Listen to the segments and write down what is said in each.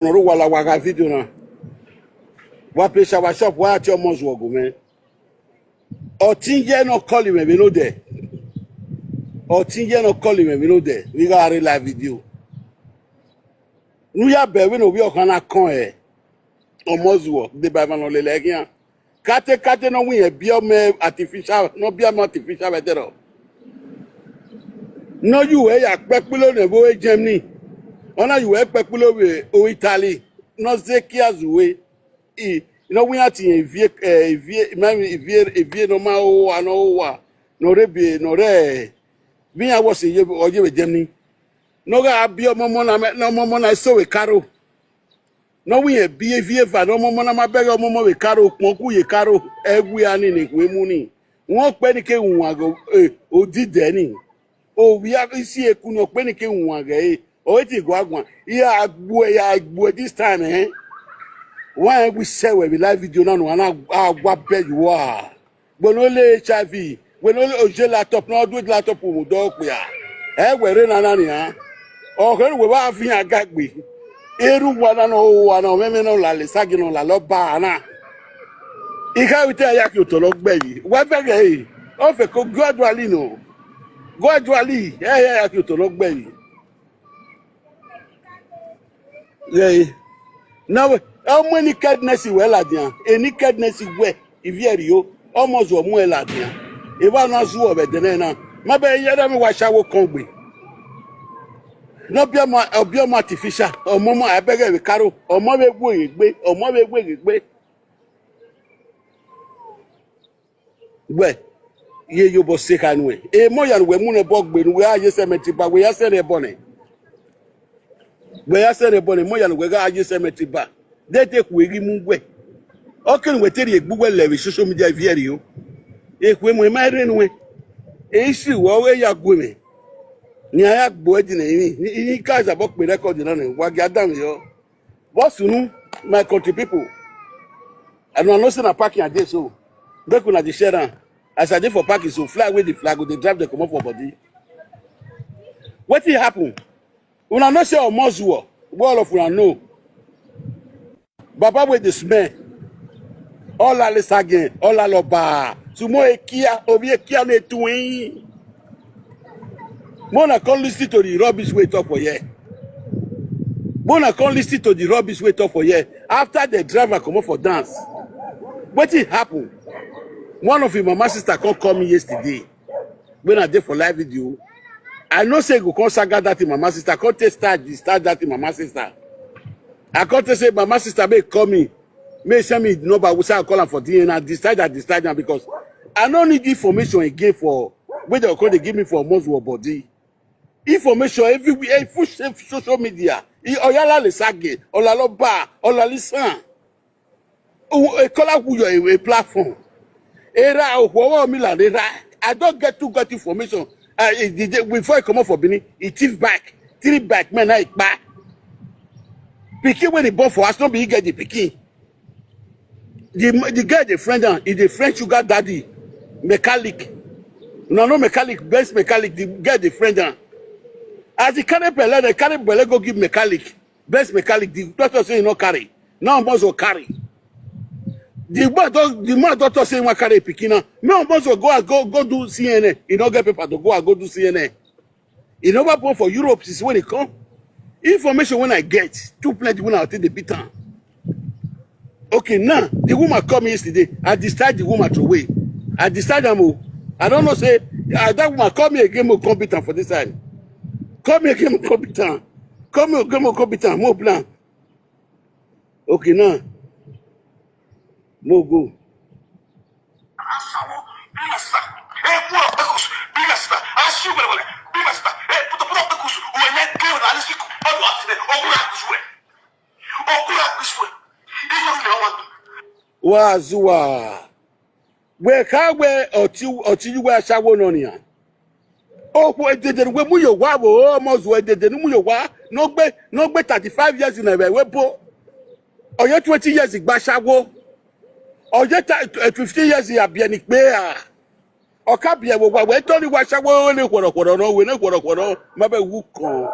no wala waga video na. Wa play shower shop wa at your mons wogo man. Or tinge no call him we know there. Or tinge no call him we know there. We got a live video. Nu ya be we no we o kana kon e. O mozwo de ba no le legian. Kate no we be me artificial no be artificial better. No you we ya pepulo ne bo Germany. Ona you we pepulo we o Italy. No zekia zuwe. You know we are in vie no ma o ano wa no rebi no re bi a was ye o je Germany. No ga abi o momo na so we caro. No we be vie va no momo na ma be o momo we caro pon ku ye caro egwu ani ni we mu ni. Won pe ni ke wun ago o dide ni. O wi a si eku no pe ni ke wun aga o ti go agwan. Ya agbo this time why we say we live video now and what bed you are. But only HIV, when only oje laptop, no do laptop we do ya. We na nani ha. O ke we wa fi agagbe. Eru wa no me no la le sagi no la lo ba na. Ika we tell ya ki o to lo gbe yi. Wa fe ge o fe ko gradually no. Gradually, ya ki o to lo gbe yi. Yeah. Now how many kindness we ladian? Any kindness we if you almost wo mu ladian. If I no zu obede na ma be yeda me wa shawo kongbe. No be ma artificial. Omo mo abege we karo. Omo be gbo egbe. Omo be gbo egbe. We ye yo bo se kanwe. E mo yan we mu ne bogbe nu we aye semeti ba we ya se re bone. We ya se re bone mo yan we ga aye semeti ba. They take we remove we. Okay, we tell you Google level social media video. If we marry we, issue we ya go me. Ni aya gbo di na ni guys about me record na na wa ga down yo. Boss nu my country people. I don't know say na parking at this so. Make una dey share am. As I dey for parking so fly with the flag go dey drive the come up for body. Wetin happen? Una no say almost war. All of una know. Baba with the smell. All la list again. All la loba. Sumo ekia. Obi ekia ne tuin. Mona can't listen to the rubbish way talk for here. Mona can't listen to the rubbish way talk for here. After the driver come up for dance. What it happened? One of his mama sister come call me yesterday. When I did for live video. I know say go come saga that mama sister. Can't start that mama sister. I can't say my sister may call me, may send me number, we say I call her for DNA, decide that because I don't need information again for where they call they give me for most of body. Information everywhere, full social media. Oyala le sage, olalo ba, olalisan. A color who a platform. Era or Milan, I don't get to get information. Before I come up for Benin, it thief back, 3 back, man, I back. Pikin when he born for us, not be get the pikin. The guy, the friend, is the French sugar daddy, mechanic. No mechanic, best mechanic, the guy, the friend. As the carry belle go give mechanic, best mechanic, the doctor say no carry. Now must go carry. The man doctor say want carry pikin. Now must go do CNN. He don't get paper to go do CNN. He never born for Europe since when he come. Information when I get, too plenty when I take the beat on. Okay, now the woman called me yesterday. I discharged the woman to away. I discharged them. I don't know, say that woman call me again more competent for this side. Call me again more competent. Call me again more competent, more plan. Okay, now. More go. Wazua. We can't wear or you wear shower on ya. Oh, what did we move your wabo almost where did the move your wa? No bet 35 years in a wepo. Or you're 20 years in Bashawo. Or you're 15 years in a Bianic Bear. Or Cabia, we're only wash away only what no, we know what maybe who call.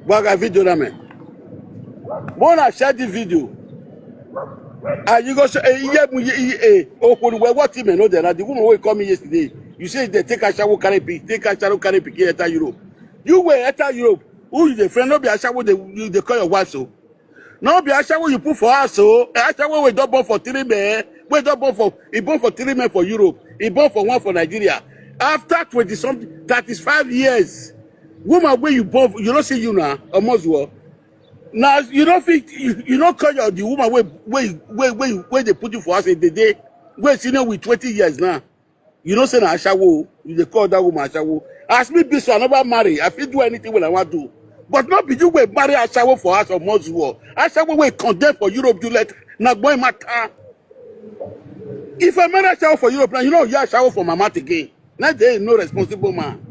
Baga video na me. Mona share the video. And you go say what team know that the woman who called me yesterday. You say they take a shower carry pick, enter Europe. You were enter Europe. Who is the friend? No be a shower they call your wife so. No be a shower you put for us so. A shower we don't born for 3 men. We don't born for he born for 3 men for Europe. He born for 1 for Nigeria. After 20 something 35 years. Woman where you born, you don't see you now, almost well. Now you don't think you don't call your the woman where they put you for us in the day. Where senior with 20 years now. You don't say na Ashawo, you dey call that woman Ashawo. Ask me this one, I never marry. I feel do anything when I want to. But not be you will marry Ashawo for us or most war. Ashawo will condemn for Europe to let na boy matter. If I marry Ashawo for Europe, now you know you Ashawo for Mama again. Now there is no responsible man.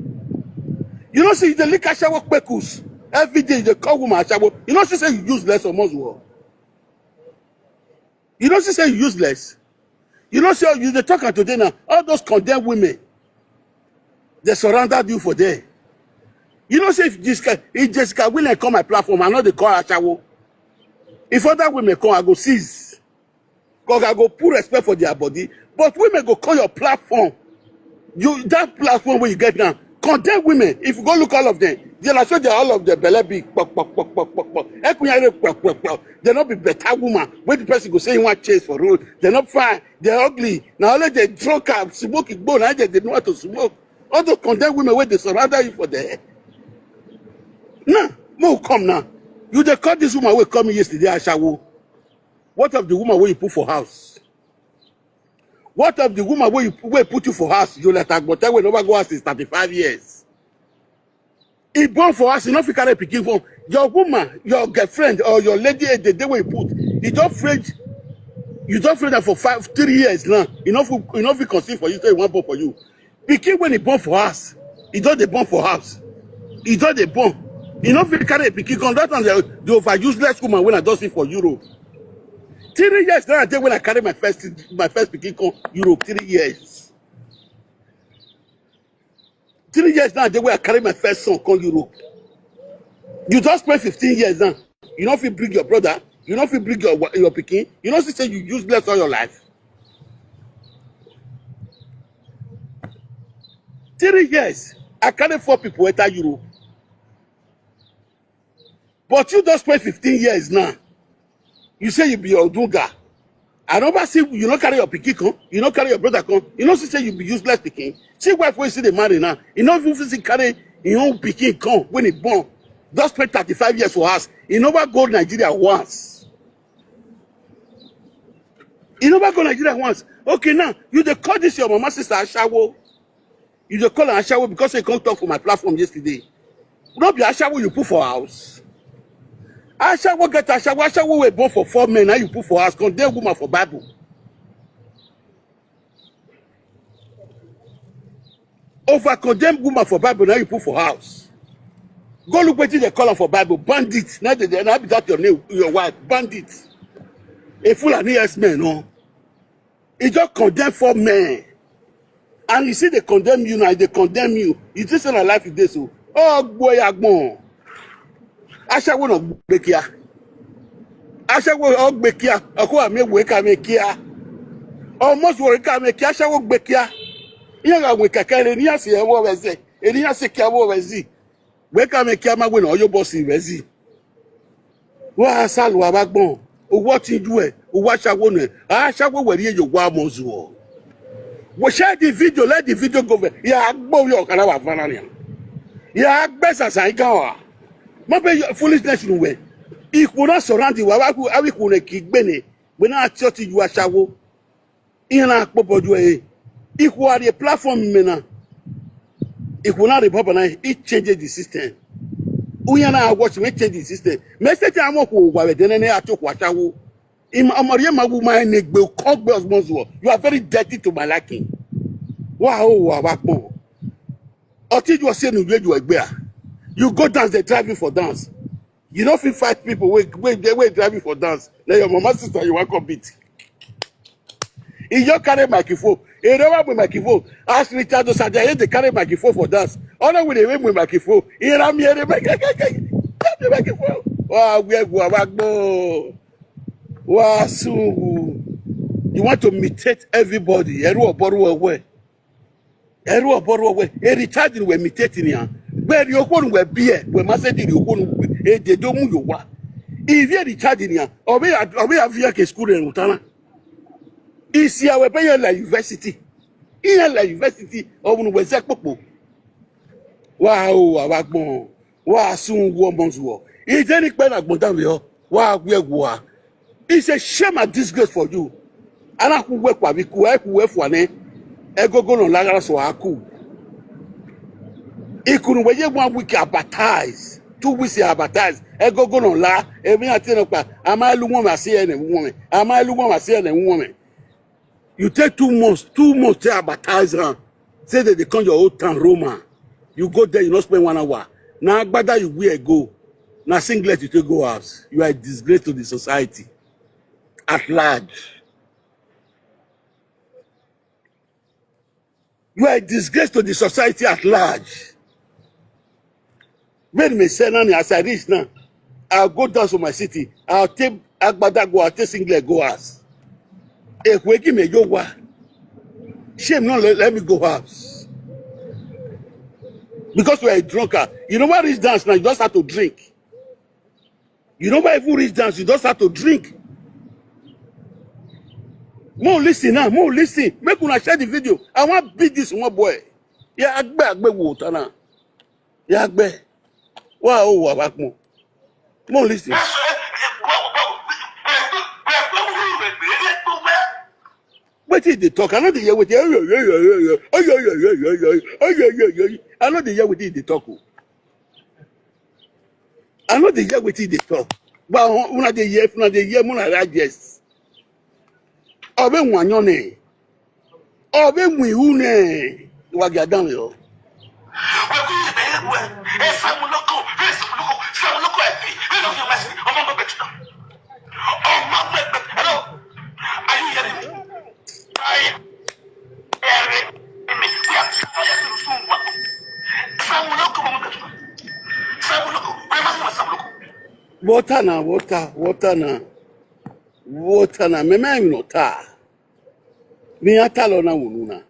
You know see the lick Ashawo pekus. Every day they call woman Ashawo. You know she say you useless or most war. You know she say you useless. You know, so you the talking today now, all those condemned women, they surrounded you for there. You know, say if Jessica Williams come my platform, I know they call her Ashawo. If other women come, I go seize. Because I go put respect for their body. But women go call your platform. That platform where you get now, condemn women. If you go look all of them, they'll show they all of the belly big. They're not be better woman. When the person go say you want chase for road, they're not fine. They're ugly. Now only they drunk up, smoking bone. I just didn't want to smoke. All those condemned women where they surround you for the head. Nah, no come now. You they call this woman who called me yesterday, Ashawo. What of the woman where you put for house? What of the woman where put you for house? You let her go tell we never go house since 35 years. He born for us, you know if you carry picking from your woman, your girlfriend, or your lady the day where you put, you don't afraid that for 3 years now. You know if you conceive for you, so he won't born for you. Picking when he born for us, he don't they born for house. He don't they born. You know if you carry a picking on that and the over useless woman when I don't see for Europe. 3 years now I did when I carry my first picking on Europe, 3 years. 3 years now, I did when I carry my first son called Europe. You just spend 15 years now. You know if you bring your brother, you know if you bring your picking, you know if you say you useless all your life. 3 years, I carry 4 people enter Europe. But you just spend 15 years now. You say you be your Dunga. I never see you not carry your pikin come, you not carry your brother come, you know say you be useless pikin. See wife when see the marry now, you know if you carry your own pikin come when he born, just spend 35 years for us. He never go Nigeria once. He never go Nigeria once. Okay now, you dey call this your mama sister Ashawo. You dey call her Ashawo because she come talk for my platform yesterday. Not be Ashawo you put for house. Ashawo get Ashawo we born for 4 men, now you put for house, condemn woman for Bible. Over condemn woman for Bible, now you put for house. Go look what they call her for Bible, bandit. Now be that your name, your wife, bandit. A fool and yes man, no. He just condemn 4 men. And you see they condemn you now, they condemn you. You just say a life is this so. Oh boy, Agbon. Ashawo no gbekia. Ashawo o gbekia. Ako ame we ka mekia. Almost we ka mekia Ashawo gbekia. Iya ga we kakere ni ase e wo weze. Eni ase kia wo wezi. We ka mekia ma we no yo boss wezi. Wa salu abagbon. Owo ti ju e. Owo Ashawo no. Ashawo we ri ejo wa mozu. We share the video, let the video go. Ya agbo yo kana wa fana ni. Ya agbesa san kan. Maybe foolishness in way. If we not surround you, we could keep Benny. We not church you Ashawo. In a popo. If we are the platform, if we not the papa, it changes the system. We are now watching, we change the system. Message I'm up with, then I took what I will. You are very dirty to my liking. Wow, Atiti was saying you go dance, they driving for dance. You don't feel 5 people wait driving for dance. Now your mama sister you want to beat. If you carry microphone, you don't have microphone. Ask Richard Osajaye they carry microphone for dance. All with the microphone. Here I'm here the microphone. Wow, we go. Wow, so you want to imitate everybody. Every Richard will imitate here. Where your phone will be here, where message you phone, they don't move your wa. If you're recharging here, or we have here school in Utana. Is here we pay la university. Here la university of Nwezekpopo. Wow, abagbon. Wow, soon woman's war. Is any pen agbontan we wow, we go. It's a shame and disgrace for you. And I could work for me, work for me. Ego go no lagara so aku. Ikunu we 1 week advertise, 2 weeks advertise. Ego go no la. Emi ati no pa. Ama lu won ma se ene woman. Ama lu won ma se ene woman. You take 2 months to advertise her. Say that they come your old town Roma. You go there, you not spend 1 hour. Now agbada you wear go. Now singlet you take go house. You are a disgrace to the society at large. You are a disgrace to the society at large. When me say now as I reach now, I'll go down to my city. I'll take agbada go, I'll take singlet go house. If we give me your wa, shame not let me go house. Because you are a drunkard. You know why reach dance now? You just have to drink. You know why if you reach dance, you just have to drink. More listen now, more listen. Make una share the video. I want to beat this one boy. Yeah, agbe water now. Yeah, agbe. Wow, back more. More listen. What did they talk? I know the year with the I know the year with the talk. I know the year with the talk. But one of the year, Mona Rajes. Obe wanyone. Obe mwiune. Wagia down yo. Are you hearing me? Water na meme nota. Mi atalo na wununa.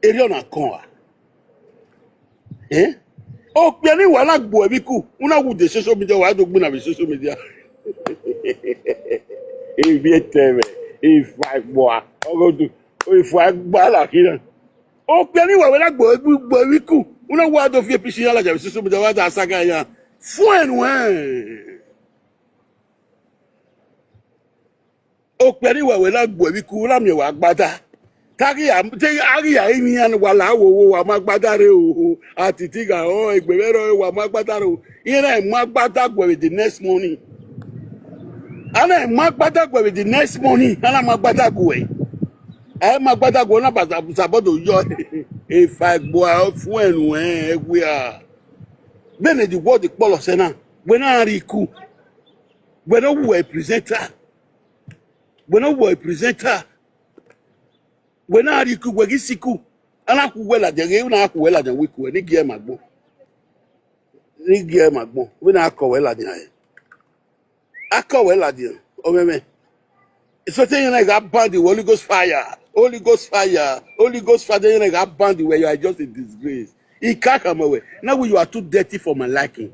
Eri na kon. O pe ni wala gbo e bi ku. Una wu de social media wa do gbo na be social media. If you tell me, if I boy, go do, if I bala kina. O pe ni wala gbo e bi ku. Una wa do fi piscina la ja social media wa da saga ya. Fuen wen. O pe ni wala gbo e bi ku la mi wa gbada. Tagi ari ni an wala wo wa magbada re o Atiti ga o egbewero wa magbada re o ire magbada gbo the next morning ana magbada gbo the next morning ana magbada gbo magbada gbo na sabodo yo if I go fun enu egwe a bene the word the polo se na we na ri ku we no wo presenter when I riku wegisiku ana kuwela de na kuwela de wiku ni gie magbo we na akowela de aye akowela de o meme so tell you like band the Holy Ghost fire then you like band where you are just a disgrace he can't come away now you are too dirty for my liking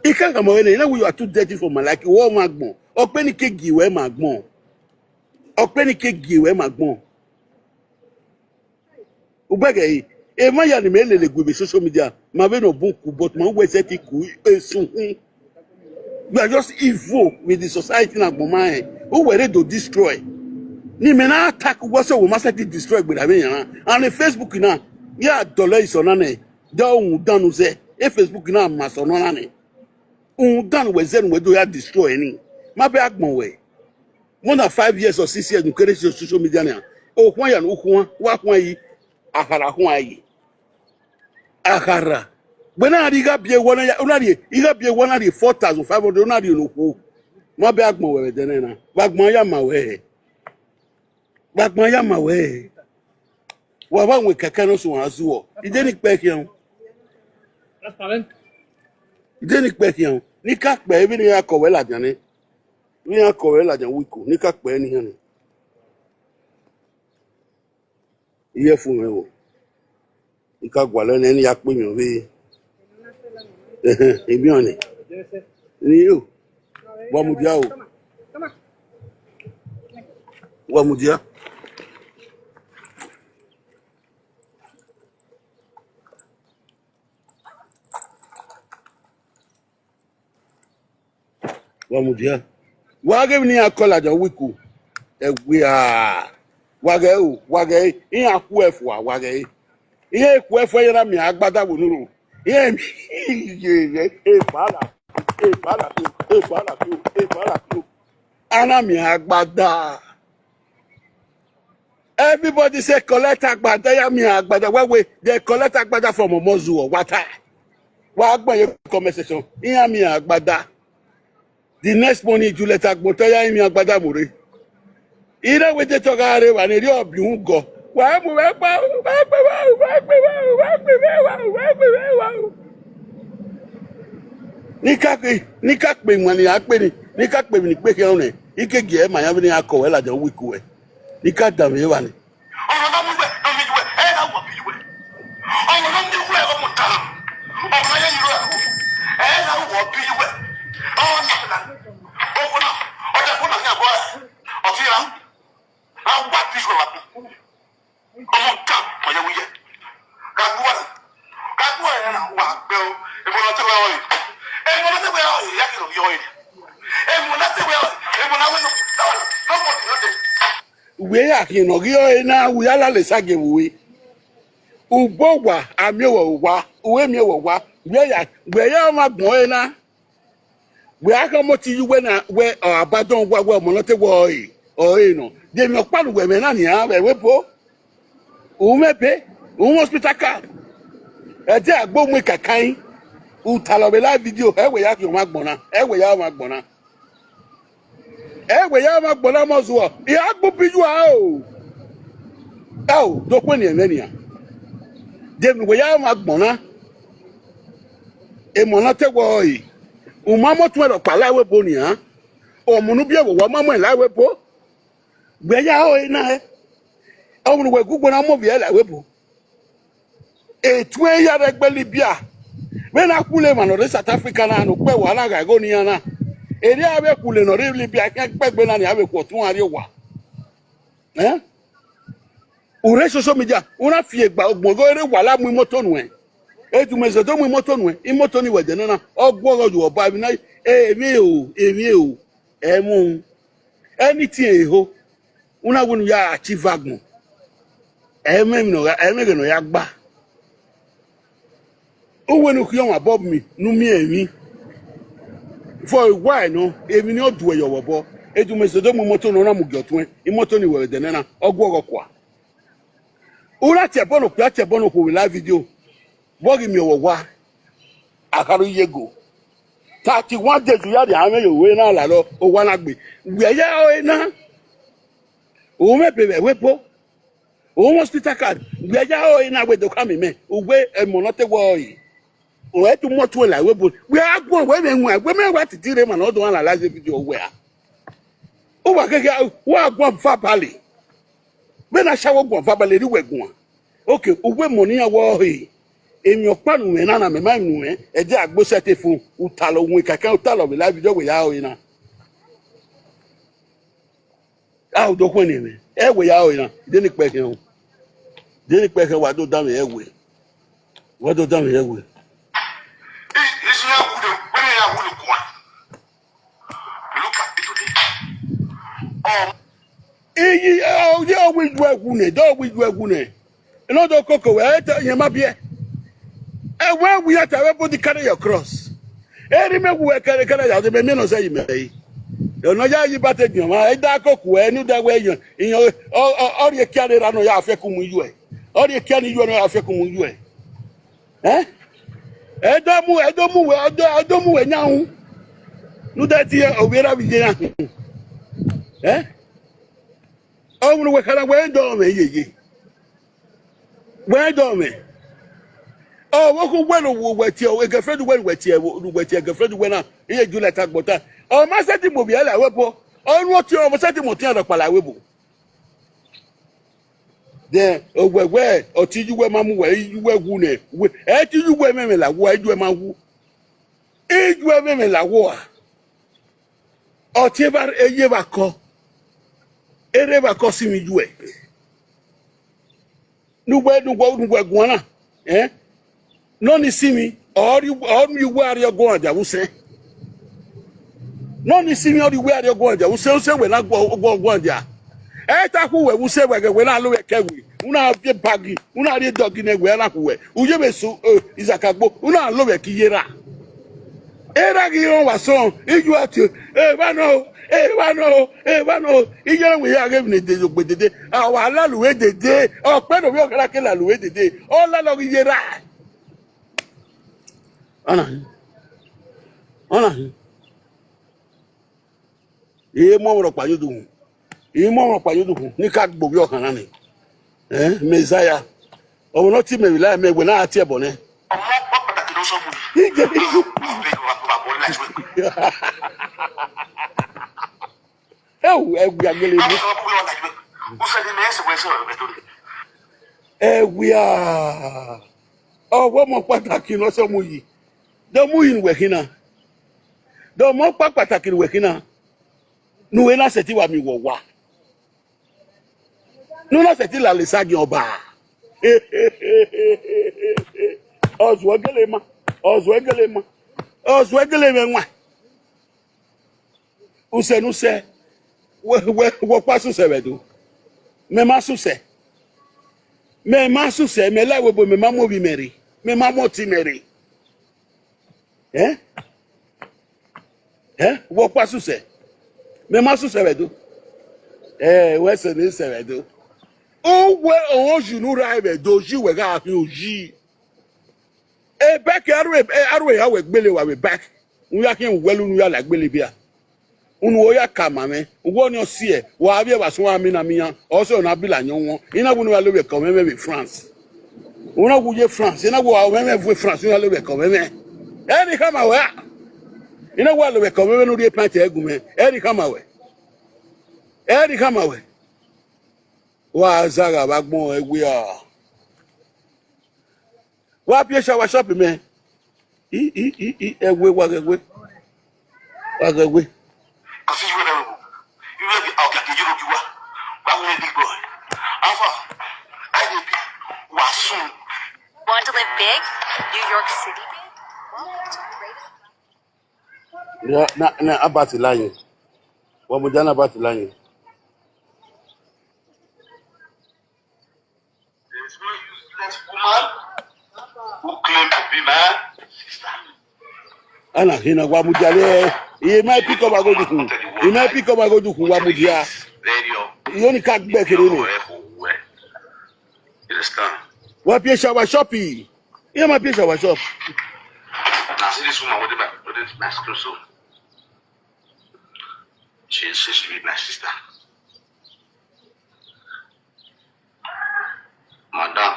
he can't come away now you are too dirty for my liking wo magbo openi ke giwe magbo Openi ke giwe magbon. Ubege e ma ya ni me le gbe social media. Ma be no bonku but ma we set ku esun. You are just evil with the society na gbon man. Who were ready to destroy. Ni mena attack what's we must destroy with and the Facebook na ya dollar is on ane da un danu ze e Facebook na maso no ane un danu we zen we do ya destroy any ma be agbon we more than 5 years or 6 years you create social media na o kwon ya no kwon wa kwon yi akara kwon ayi akara gbena riga bie wona ya onari iga bie wona ri 4500 onari no ko ma be agbon we de na bagbon ya ma we bagbon ya ma we wa ba we keke no so azu ide ni pe kian transparent ide ni pe kian ni ka pe bi ni akowe la jan ni akowe la jan wiko ni ka pe ni han iye fun me wo ika gwale ni ya pe mi o bi ebi oni ni yo wa mudia o wa mudia wa mudia wa ge ni akola jan wiko egbe wage ihe akwu efu wage ihe ekwu efu yera mi agbada wonuru ihe mi ana mi agbada everybody say collect agbada ya mi agbada we they collect agbada from Omozu or Wata wa agba ye conversation ihe mi agbada the next morning you let agbota ya mi agbada more ira we te togare wa ni ri obi un go wa mu we pa ni ka pe won ni a pe ni ka pe ni pe ke on ni ike ge ma ya bi ni akowe la jan wiku we ni ka da me wa ni ọ̀rọ̀ no mi we no mi we e na wo bi we ọ̀rọ̀ no mi we o mo ta ọ̀rọ̀ ya yiro e na wo bi we o na o ko na o je ko na ni abo o ti ra I want this one. I'm on top. My young man. Kagua na wa bel. E mo na te we oyi. E mo na te we oyi. Ya ki no oyi. E mo na te we oyi. E mo na we no. No mo no te. We ya ki no gi oyi na we ala le sage we. Ugbo wa ami wa uwe mi wa we ya ma gbon oyi na. We aka mo ti yu we na we abadon wa mo na te we oyi. Oyi no. De mi okpa lu we me na ni a we po o mepe o hospital card e je agbo mu kakan u talo be live video e we ya ki o ma gbona e we ya ma gbona mo zo e agbo biju o do pe ni eme ni a de mi we ya ma gbona e mo na te wo yi o ma mo tun e do pa live po ni a o munu bi e wo ma mo live po gbe ya o ina ọmọ we gugbo na mo vie la wepo etu e ya regbe Libya me na kule ma no South Africa na no pe Wahala ga go ni na eri abe kule no Libya ke pegbe na ni abe ko tun ari wa ure social media una fi egba ogbogo ere Wahala mu moto nu etu mezo do mu moto nu imoto ni we de na ogbo ojo oba bi na emi o emu anything eho una wonu ya achieve agbon eme no ya gba o wenu ki on abob mi nu mi emi for a while no emi ni o du eyo wobo edu mesodo mu moto no na mu gyotun imoto ni we de na ogwo ogokwa ura ti ebono pe ati ebono ko live video bogi mi owowa akaru yego 31 days ya de ame yo we na la lo o wa na gbe we ya o na o me bebe wepo o hospital card we ja o ina we do come me ugbe emonote wo yi o etu moto la we bo we agbo we me wa titire ma no do ala live video we a o wa keke wo agbo fabali we na shawo gbo fabali ri wegun okay ugbe money wo yi emi opanu me na me ma nu e je agbo sete fun utalo won kaka utalo be live video we ya o ina do ko ni me e we ya o ina de ni pe ken o de ni pe ken wa do da me e we wa do da me e we isu ya ku de we ya ku lu kwa look at it today oh, you always work wounded, always work wounded. And all the cocoa, I tell you, my beer. And when we have to everybody carry your cross. I remember we carry out the men say, may. You know, you better do my dark cocoa, I knew that way. You know, all you carry around your affecum you. All you carry you on your affecum you. Eh? I don't move now. No, that here, or where are we? Eh? Oh, we can't wear dorme. Where dorme? Oh, what could well wet your girlfriend wet your girlfriend when I hear you let talk about. Oh, my setting will be a weapon. Oh, what you almost setting will tell the Palawebo. There, oh, where, or till you were mamma, where you were wounded. Where till you were memela, where you were my woo. Eh, you were memela war. Or Tiver a year call. A never costing me you. No way to go to work one. Eh? None see me, or you wear your going, I will say. None see me, or you wear your going, I will say when I go one there. I talk who will say when I look at Kevin. Una be baggy, una de dog in a way. Uyebesu is a cabo, una look at Kiera. Era Gion was song, if you are to, Evano, even we are giving it with the day. Our Laloué the day, or part of your Laloué the day, all La Yera. Honor, ye more of what you do. You more of what you do. Nick Bob Hanani. Eh, Messiah. Oh, not me rely me when I tell Bonnet. Oh, we are getting we are. Oh, one more patakin or some movie. The movie working. The more patakin working. No, when I said you want me, what? No, not a till I sag your bar. Oswagelema. Use. What pass to say, do? Me masu say. Me masu say, me la webo me mamo bi meri. Me mamo ti meri. Eh? What pass to say? Me masu say, do? Where's the say, do? Oh, well, you know, I do you were got you. Back arwe, I will Billy while we back. We are here well, we are like Billy Beer. Unwoya Kamame, one you see, while we was one mina, also not Bill and young one. In a woman, I live with France. Una would France, in a war, with France, you live with Any come away. In a while, we come over to the plant egg, Eddie come away. Wa Zaga Bagmo, we are. What place our shopping, man? Away, was away. I see you will be out like you are. But we big boy. Alpha, I did was soon. Want to live big? New York City big? Welcome to greatest. Yeah, about the line. What we done about the line? There's no useless woman who claims to be man. Anna, he know what Mujale. He might pick up a go to. He might pick up a go to Wamudia. He only can't back it in. You understand? What place our shopping? Here, my place our shop. Now, see this woman with the mask or so. She be my sister. Madam.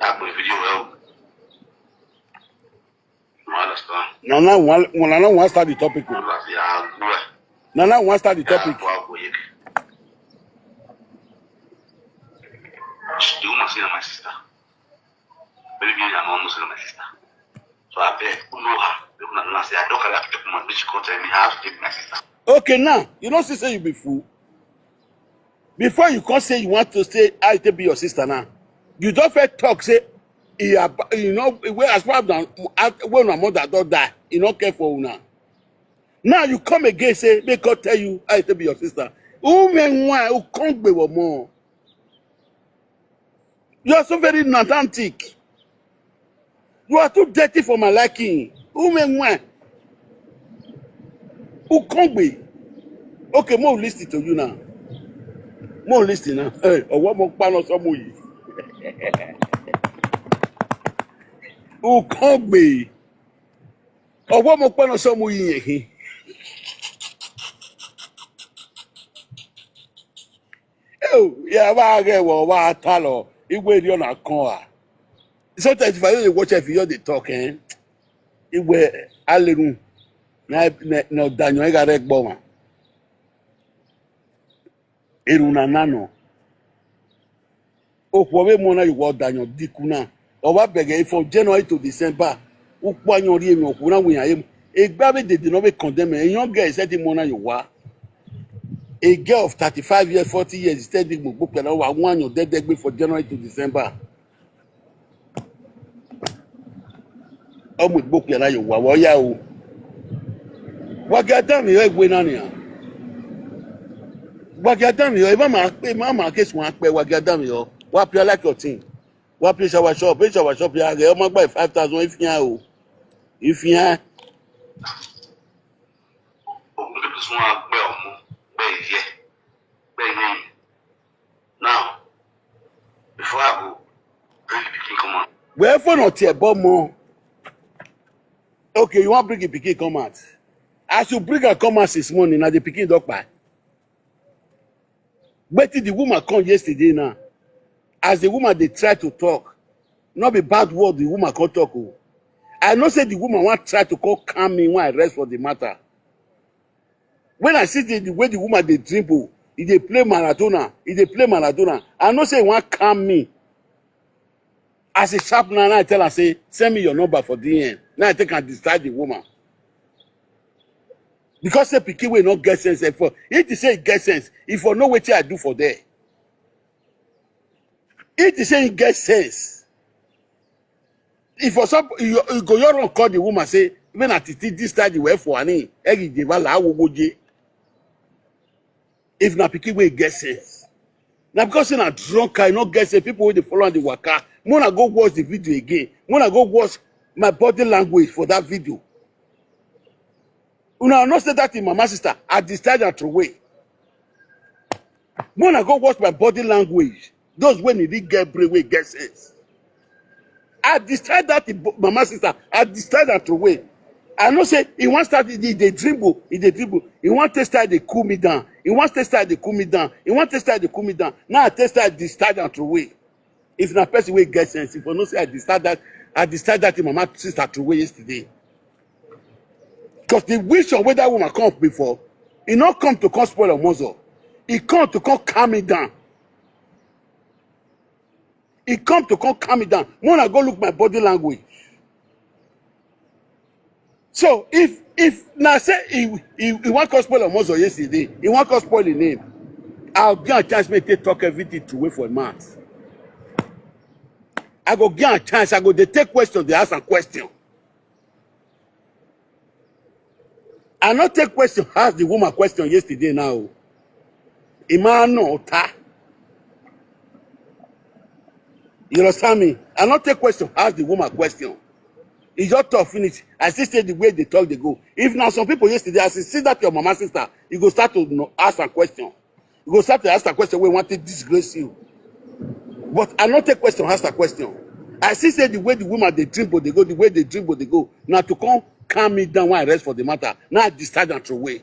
I put a video well. Nana want start the topic. Nana want start the topic. You must see my sister. Maybe I'm almost my sister. So I bet you know her. I don't have to take my bitch content. I have to take my sister. Okay, now you don't say you be fool. Before you can't say you want to say I to be your sister now. You don't first talk say you know where as far as when my mother don't die, you don't care for her now. Now you come again, say, may God tell you how to be your sister. Who can't be more? You are so very nadantic. You are too dirty for my liking. Who can't be? Okay, more listen to you now. More listen now. Hey, or what more pan or some who can't be? Or what more pan or some oh, yeah, I get what talo. It will on a car. Sometimes if I don't watch if you the talking, it will alone. No, Daniel, I got a bomber. Eruna nano. Oh, whatever mona you want Daniel Dikuna. Or what beggar from January to December. Ukwanyo Rim, Okuna, we are him. A baby did not condemn a young girl said him mona you were. A girl of 35 years, 40 years, is telling me book and over one your dead for January to December. With book and you were ya. What got done here when on here? What got done here? Mamma case one pay what got done here. What you like your thing? What place our shop? Place our shop here. I might buy 5,000 if you if you now, before I go, bring the picking come on. wherefore not here, but more. Okay, you want to bring a pikin come out? I should bring her come out this morning. Now the pikin dog by. But the woman come yesterday now. As the woman they try to talk, not be bad word the woman can't talk. Oh. I know say the woman want try to call calm me when I rest for the matter. When I see the way the woman they dribble, if they play Maradona, I know say want calm me. As a sharp now, I tell her say send me your number for DN. Now I think I decide the woman. Because the pikin will not get sense. For if you say it get sense, if for know what I do for there. If you say it get sense, if for some you go your call the woman say when Atiti this time you were for any if na pikin will get sense. Now because you're not drunk, I not get sense. People will follow on the waka. Wanna go watch the video again. Wanna go watch my body language for that video. Una not say that in my sister. I decided to wait. When I go watch my body language, those when you did get brain, get sense. I decided that in my sister. I decided to wait. I know say he wants to start the dribble. He wants to start the cool me down. He wants to start the cool me down. Now I tested the start and to wait. If na person will get sense, if I know say I decided that in my sister to wait yesterday. Because the wish of where that woman come before, he not come to come spoil a muzzle. He come to come calm me down. When I go look my body language. So if now say he want to spoil a muzzle yesterday, he want to spoil the name, I'll get a chance to talk everything to wait for a month. I go get a chance, I go they take questions, they ask a question. I not take question, ask the woman question yesterday now. Imano ta. You understand me? I not take question, ask the woman question. It's just tough finish. I still say the way they talk, they go. If now some people yesterday, I see that your mama sister, you go start to ask a question. You go start to ask a question, we want to disgrace you. But I not take question, ask a question. I still say the way the woman they dribble, they go, the way they dribble, they go. Now to come calm me down when I rest for the matter. Now I decide and throw away.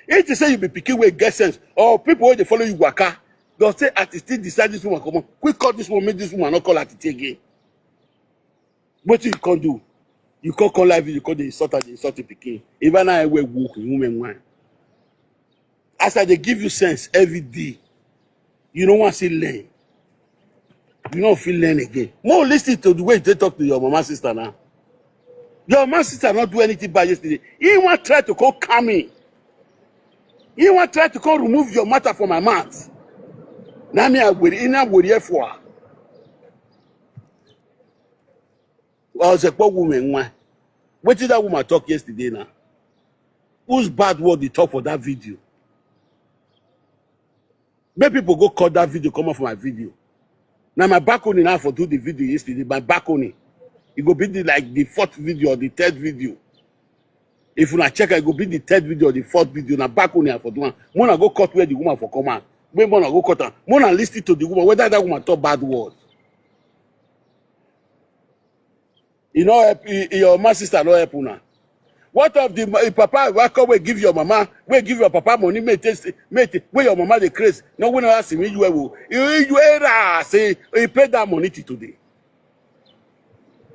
If you say you be picking way get sense, or people when they follow you waka, they'll say Atiti decide this woman come on. Quick call this woman, make this woman not call Atiti again. What you can't do? You can't call live, you can't insult the picking. Even I will walk in women wine. As I they give you sense every day, you don't want to see learn. You don't feel learn again. More listen to the way they talk to your mama sister now. Your mama sister not do anything bad yesterday. He want try to call calm me. He want try to come remove your matter from my mouth. Now me I will here for her. I was a poor woman. What did that woman talk yesterday now? Whose bad word they talk for that video? Make people go cut that video, come off my video. Now my balcony now for do the video yesterday. My balcony, it go be like the 4th video or the 3rd video. If you not check, it go be the 3rd video or the 4th video. Now balcony I for do one. Mona go cut where the woman for come out. When Mona go cut her, Mona listen to the woman whether that woman talk bad words. You know, your my sister no help una. What of the papa will come give your mama, will give your papa money, mate, where your mama the craze. No one ask me you will. You say he paid that money today.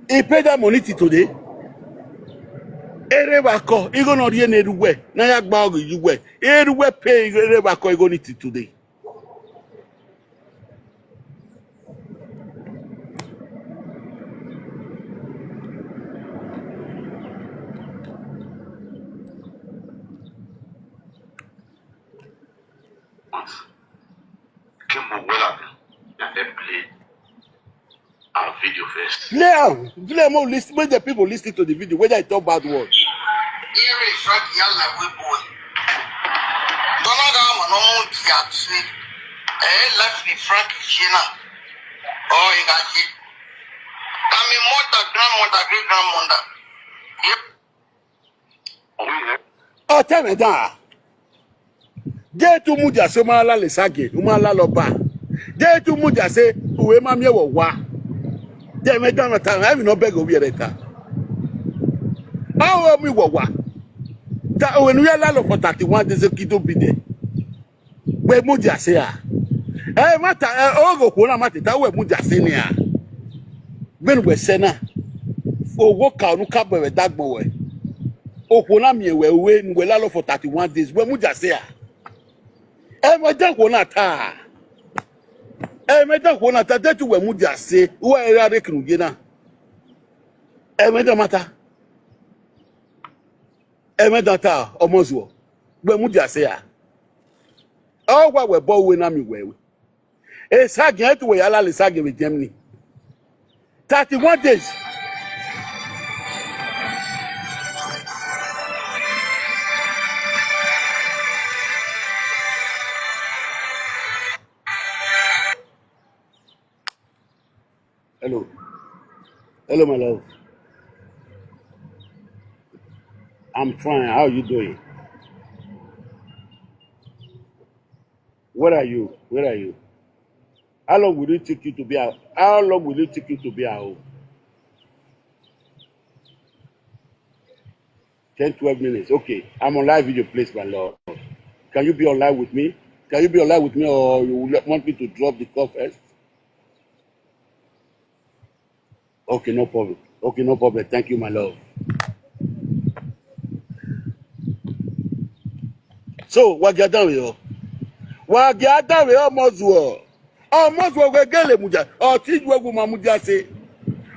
He paid that money today. Erebako, you gonna be anywhere. Now you bag you way. Everywhere pay Erebako you gonna need today. Play our video first. Play more listen when the people listen to the video, whether I talk bad words. Here is Frank Yalla boy. Donaga no tiatsi. Left the Frank China. Oh, you got it. I'm a mother, grandmother, great grandmother. Yep. Oh, tell me that. Get to Muja Somala Lesage, Umala Loba. Get to Muja say, Uema Mewa. They may done a time, I have no beg of your letter. How me wa? That when we are lalo for 31 days of Kido be there. Where Muja say, eh, Mata, Ogo, Kona Matita, where Muja Senia. When we sena, for walk out, look up with that boy. O Kona me, where we lalo for 31 days, where Muja say. Eh, Madame Konata. Eh, Madame Konata, that you were Muja say, where are they Knugina? Eh, Madame Mata. Eh, Madame Omozo. Where Muja say, oh, what we're born when I'm away. Eh, Sagi, to where Allah is Sagi with Germany. 31 days. Hello. Hello, my love. I'm fine. How are you doing? Where are you? Where are you? How long will it take you to be out? How long will it take you to be at home? 10, 12 minutes. Okay. I'm on live video, please, my love. Can you be online with me? Can you be online with me, or you want me to drop the call first? Okay, no problem. Okay, no problem. Thank you, my love. So, what get down here? What get down here? Almost we get le muja. Oh, teach we go muja say.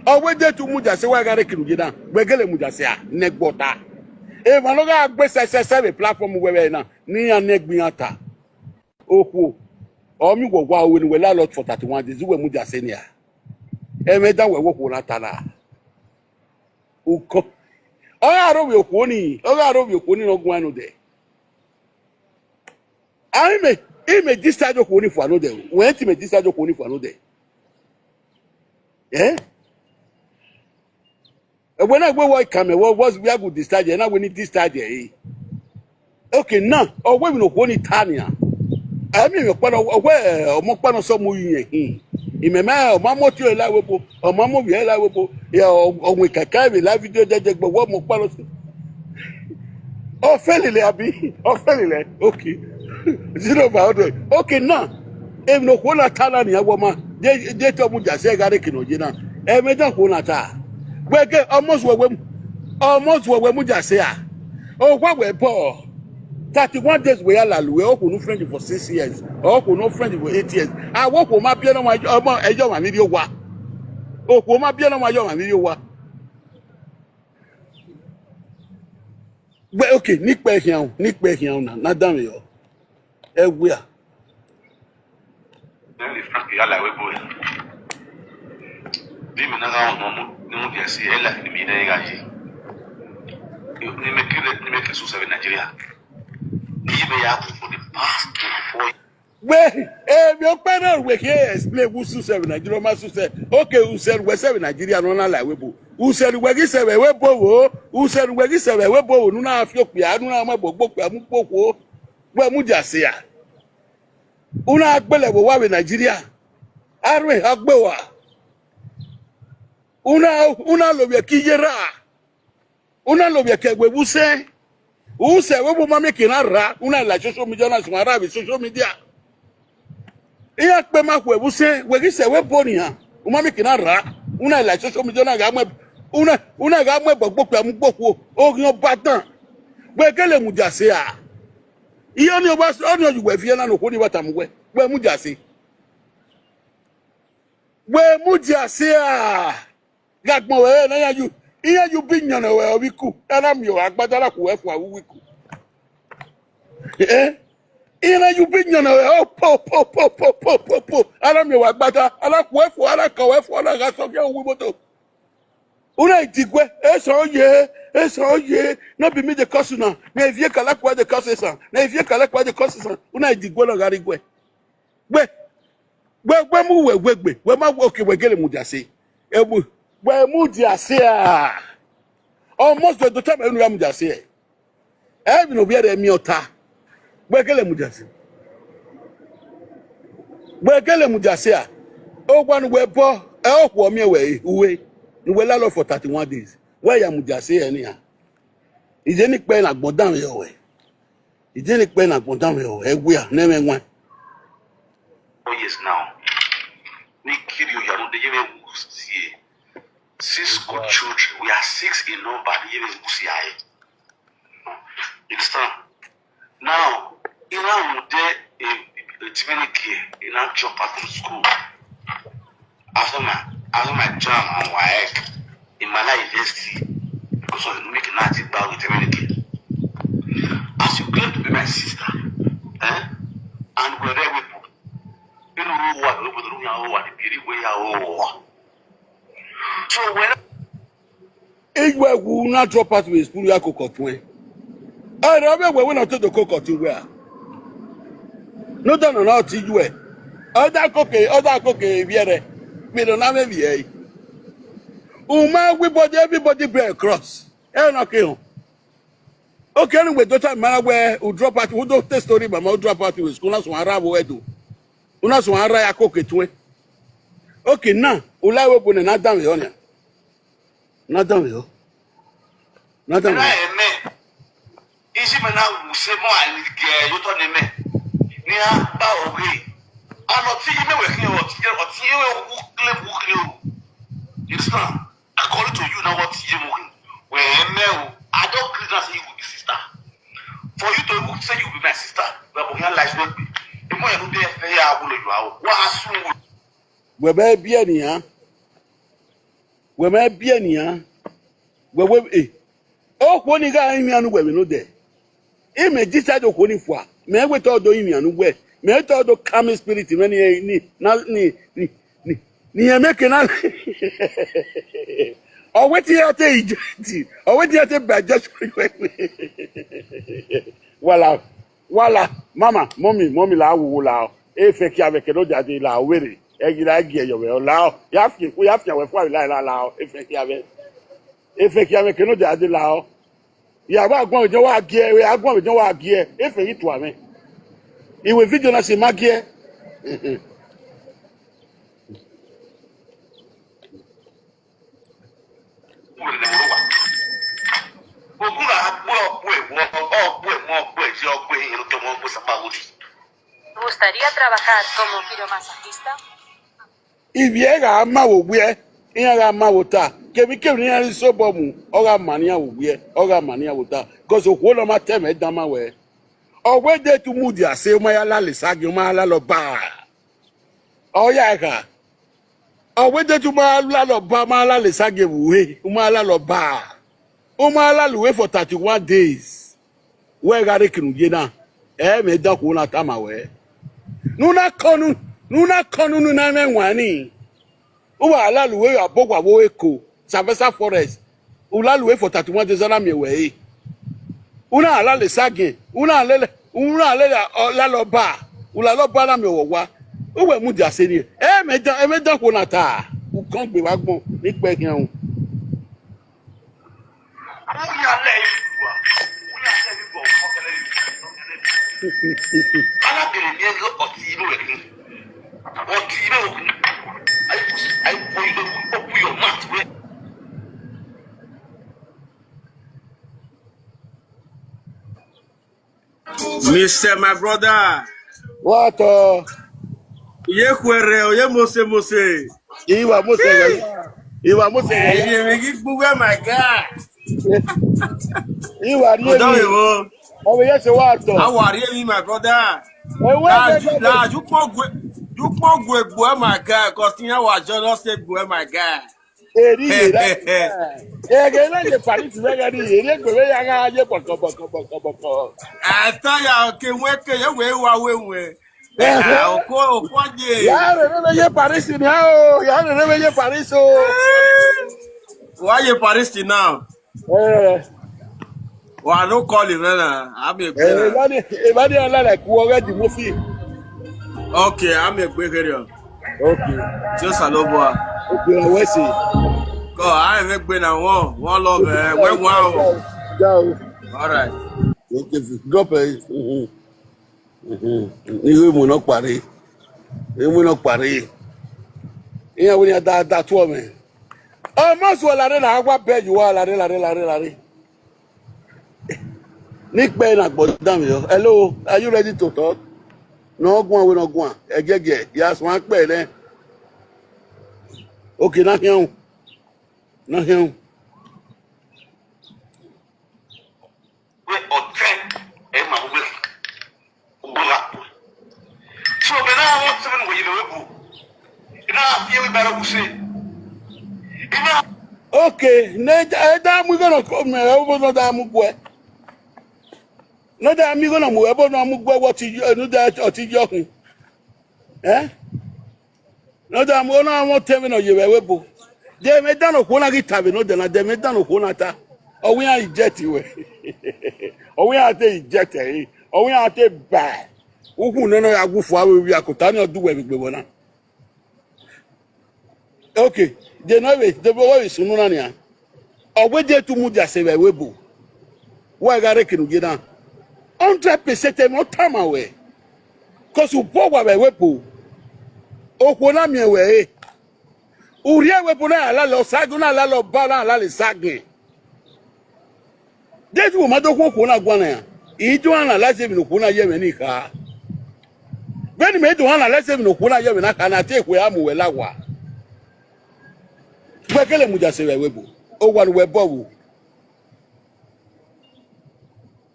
Oh, we dey to muja say we got to get we get le muja say neck butter. Eh, manoga agbe se platform we na. Ni an neck biata. Oh, oh, mi go wa we la lot for 31 days we muja say nia. Eh, me dan we wo ko na tala. Uko. Oh, aro we ko ni. Oh, aro we ko ni no gwan no de. I may discharge your money for another. When to discharge your money for another. Yeah? When I go work, come, what was we are good discharge, and I will need discharge. Okay, now, or when we know one Itania. I mean, you're quite aware of Mokano some movie. In my man, Mamma to a liable, or Mamma be a liable, or we can carry live video that but what Mokano. Oh, fairly, Abby. Oh, fairly, okay. Zero about it. Okay, now. If no one atala ni woman, they told Muja say Garikino, you know. Emedan Kunata. We get almost where Muja say. Oh, what we're poor. 31 days we are we all no friend for 6 years. Or no friend for 8 years. I walk with my piano, my video. Oh, my piano, my video. Well, okay, Nick back here now. Not done with you. We are. Frank Yalla we boy. Bi mi na ga no no no bi asi ela ni mi na ga ji. You make it so in Nigeria. You may have for the past 24 years. Well, your panel we here explain who suicide in Nigeria, okay, who said we say in Nigeria, no like we. Who said we give say we bo? Who said we give say we bo? No na Ethiopia, no na gbogbo mu popo. We mu jase a. Una agbele wo wa we Nigeria. Arwe agbewa. Una lo be kijera. Una lo be ke we buse. Who said we bo ma make na ra? Una la social media na smara be social media. Iya pe ma ku ebuse we gi se we boni ha o ma make na ra una la social media na ga mo una ga mo gbogbo pe mu gboko o yan batan we kele mu jase a iyo ni o ba o ni oju we fie na no ko ni bata mu we mu jase a ga gbon we na ya ju iya ju bi yan we o bi ku ara mi o agbada la ku we fu awu wiku ina you bring your po. Ara mi wa gbata, ara ku efo, ara ka efo, ara ga so ke owu moto. Una itigwe, eso ye, no be me the cause na. Na evie kala ku the cause san. Na evie kala ku the cause san. Una idigwe lo gari gwe. Gbe mu we gbe. We ma okay we gele mu jase. Ebu, we mu jase a. Almost the time enu mu jase. E bi no be there mi ota. Bekele mujase a o gwa nu we bo e okwo mi we uwe nu we lalo for 31 days we ya mujase eni ha ije ni pe na gbon down yo we ije ni pe na gbon down yo egwe a na menwa 4 years now ni kiri you no dey even see 6 good children we are 6 in number dey even see aye you understand now in our day in our job at school after my job and WAEC in Malaya University because of making that about with community. As you claim to be my sister, and we're there with you know what the beauty way so when will not drop out with school, I cook or twin. I remember when I told the cook or two where. No done on to you. Other cook, viere. We don't have a Uma, we bought everybody bear across. Okay, anyway, daughter man where who drop out, who don't tell story, but my drop out with school, so I rabo edu. Unas one raya cook it way. Okay, now, Ula open and not damn you. Not damn you. Not damn you. Is it now? Say more, you told me. Near Bowie. I'm not seeing me with you. Understand? According to you, now what you doing? Well, I don't criticize you with your sister. For you to say you be my sister, but we have life not be. The more you do, I will you out. What has you? We may be any, huh? We may be any, huh? We oh, when you got me and we know there. He may decide to hold him for. Me we to do imi anu we me to do calm spirit me ni make na o wetin ya te ijeti o wetin ya te budget wala mama mommy la wo la e fe ki avec no jade la were e gira gi eyo we la ya fi we fo la e fe ki avec no jade la ya ba gbon ojo wa gi e we agbon ojo wa gi e fe yi to ame iwe video na se magie ¿Te gustaría trabajar como quiromasajista? Y viega ama wogwe iya ga ama wota kemi ni ari so bomu o ga mania wogwe o ga mania wota cause okwo no ma teme dama we ogwe de tu mudi ase ma ya la le sagi ma la lo ba o ya ka ogwe de tu ma la lo ba ma la le sagi we ma la lo ba o ma la luwe for 31 days we ga re kinu je na me da ko na tama we nuna konu nuna menwani uwa alaluwe abogwa wo eko Savesa forest ulaluwe for 31 days na me we Una ala le sage. Una le la loba. Ula loba na me wa. Uwe mu dia se ni. Me dan ko na ta. U kan gbe wa gbon ni pe kian o. Mr. My brother. What Ye kwere o ye mose. Iwa mo se Iwa mo se Ye me gi buwe my God. Iwa ri Odo mi. wo. O ye se wa to. How are you my brother? You pon gwe buwe my God cause you wa just say buwe my God. Eri ye da. Ge na je Paris we ga ri eri gbe we ya ga je boko. Ata ya ke weke ye we wa we. Okoje. Ya re ye Paris ni o. Ya re ye Paris o. Why you Paris now? Well, no calling, I'm a better. Ebadi ala like ku already mo fi. Okay, I'm a better. Okay. Just a little boy. Okay, we see. Go, I ain't been a one love, one. Ciao. All right. Okay, drop it. Ni mo no pare. Ni mo no pare. Iya wo ni da to me. Oh, mo so la re na agwa be ju wa la re. Nick Ben Agbodam yo. Hello, are you ready to talk? No go we no go. Egege, yes, one pe then. Okay, na hiun. Na hiun. We oten e ma we. Ubula. So be na won seven we you webu. Ina afie we bara ku say. Ina Okay, na da mu gonna come e bo da mu gwe. No da mi gonna mu e bo no mu gwe what you no da oti jokun. No da mu no mo temi no ye webu. De me da no ko na gi tabe no de na de me da no ko na ta. O wi an eject we. O wi an te eject e. O wi an te ba. Ukun no ya gufu awe wi akota ni odu we gbe wona. Okay, de no we de bo we sunu na ni a. Ogbe de tu mu ja se we webu. Wa ga rekinu gi na. 100% no time away. Cause you poor we webu. Okwo na mi we. Uri webu na ala lo sagun na ala lo ba na ala le sagin. Deju wo madoko ko na gwana ya. Ijo ana la se bi no ko na ye me ni ka. Beni me do ana la se bi no ko na ye me na ka na te ko ya mu we lawa. Gbekele mu ja se we webu. O wa nu we bo wo.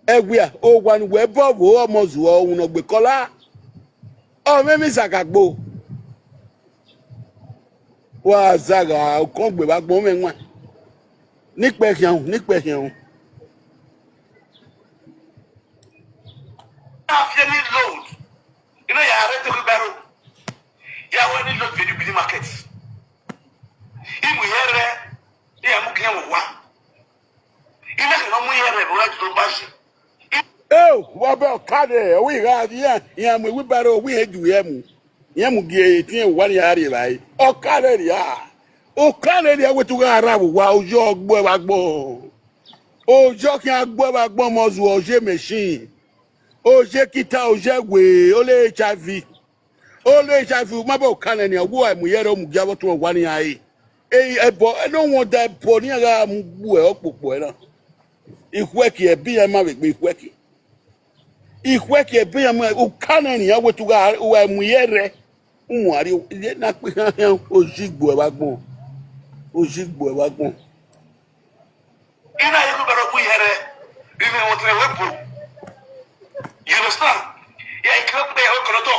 Egwia o wa nu we bo wo o mo zu o un no gbe kola. O me mi sakagbo. Wa zaga o kon gbe ba gbon me nwa. Ni pe hian. afie ni load. Ina ya rete ku baro. Ya we ni load bi market. Imu here ya mu kiyan wa. Ina ke no mu here bo wa to bashi. Oh, what about Kade? We got yeah, we better we had you yam. Yam gay, 1 year, right? Oh, Kade, yeah. Oh, Kade, I went to Arabu, wow, jog, boy, bagbo. Oh, jockey, agbo, mos, was machine. Oh, Jekita, oh, Jagwe, ole HIV. Ole HIV, my boy, Canada, who I'm here, Mugabo to 1 year. I don't want that pony, I'm well, boy. If worky, a beer, my big worky. Ikweke be am ukana ni yawo tuga wa muyere unwari na pe ojigbo bagbon Ina ya ku baro ku here. Ibi won tre webu. You understand? Ya ikra pe o konoto.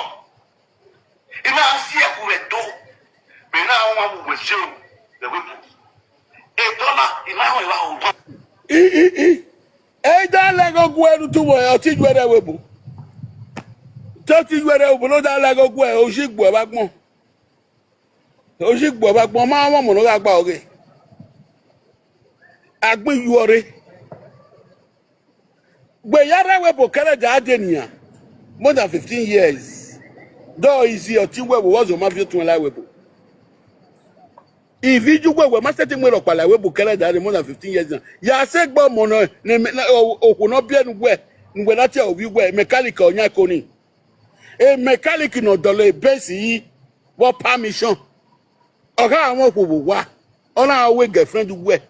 Ina asie ku wedo. Be na won mu wejeru. The webu. E dollar ina ho wa ho. E da lego gweru tu wo o ti gwere webu to ti gwere webu no da lego gwe ojigbo bagbon ma won mo no ga gba oge agbin yuore Yara webo Canada Adenia. More than 15 years. Though is your team where was a mafia to allow webo. If you were master team of Palawe Canada more than 15 years now. Ya said bomb mono or not be anywhere. When I tell you where mechanic or yakoni. A mechanic no dollar base what permission. Or how I want to wa. On our way girlfriend where.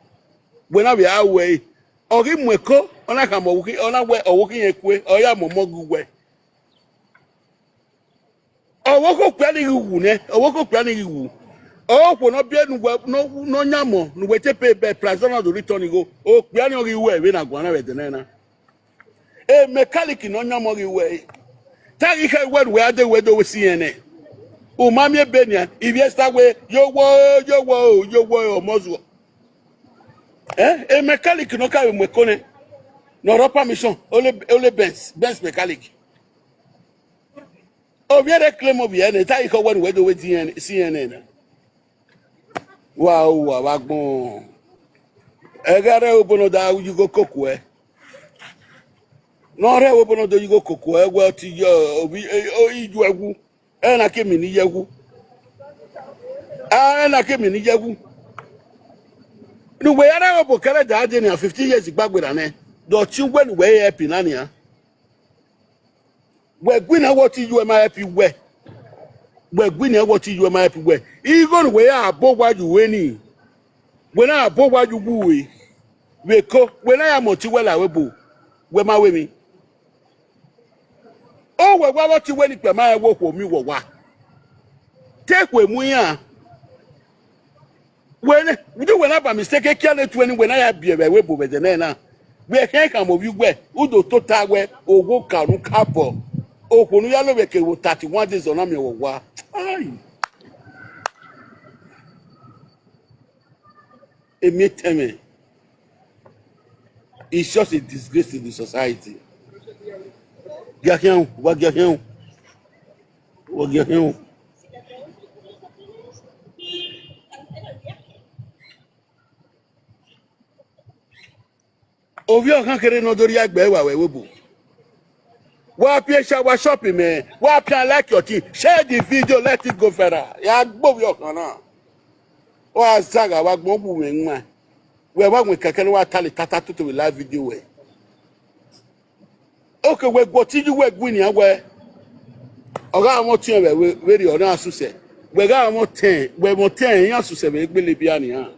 When I be away. Or him weko. On a come walking on our way or walking a way or ya momogu way. Or walk up planning you, ne? Or walk up planning you. Oh, for not be no nyamo, no wait pay by prisoner to return go. Oh, piano way when I go on with the nana. A mechanic no nyamo way. Tagi can word where they were do CNN. Oh, mammy Benya, if yes that way, yo wo, Moswo. A mechanic no carry mekone. No permission, only Benz mechanic. Oh, we had a claim of the end, Tagi can word where do with CNN. Wow, wagbon. Egare obono da you go kokwe. No re obono do you go kokwe well ti yo obi iju egwu. E na ke mi ni yegwu. Ah, e na ke mi ni yegwu. Nu we ara obo kere da ade ni 15 years gbagbe da ne. Do chi we we happy na ni a. We gwi na what you am happy we. We gwi na what you am happy we. Even we are above what you weni. When I bought what you woo, we co when I am well, I will boo. Where my women. Oh, well, what you went to my work for me, what? Take where we are. When we do when I by mistake, I can't let when I have be a web with the nana. We can't come of you where, Udo Tota where, or walk out, no couple. Oh, when you are looking with 31 days on me, what? It's just a disgrace to the society. Get him, what get him? What get him? Ovio can't carry no doria bewa webu. What pay shower shopping, man? What pay like your team? Share the video, let it go further. Ya both your corner. What saga, what mobu, man? We want we can wa tali tata to live video we. Okay, we go to you we gwini awe. Oga mo tin we ri ona asuse. We ga mo 10, we mo 10 yan asuse we gbele bia ni han.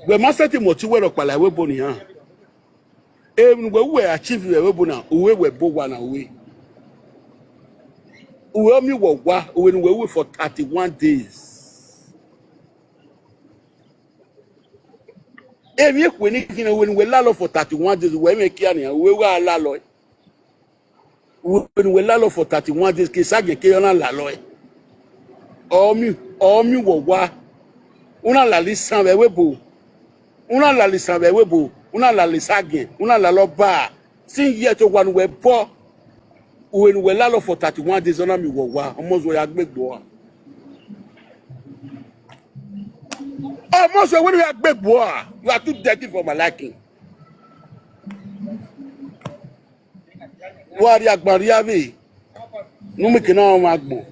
We master ti mo ti we ro pala we bo ni han. We achieve we bo na we bo wa na we. We mi wo wa we for 31 days. If you when we lalo for 31 days, we make here we were lalo. When we lalo for 31 days, kisage ke ona lalo. Omi wo wa. Una la lisan we webo. Una la lisan we webo. Una la lisage. Una la lo ba. Sin year to one we bo. When we lalo for 31 days, ona mi wo wa. Almost we agbegbo. Almost when we are big boy, you are too dirty for my liking. Wari agbariave. No me kena magbo.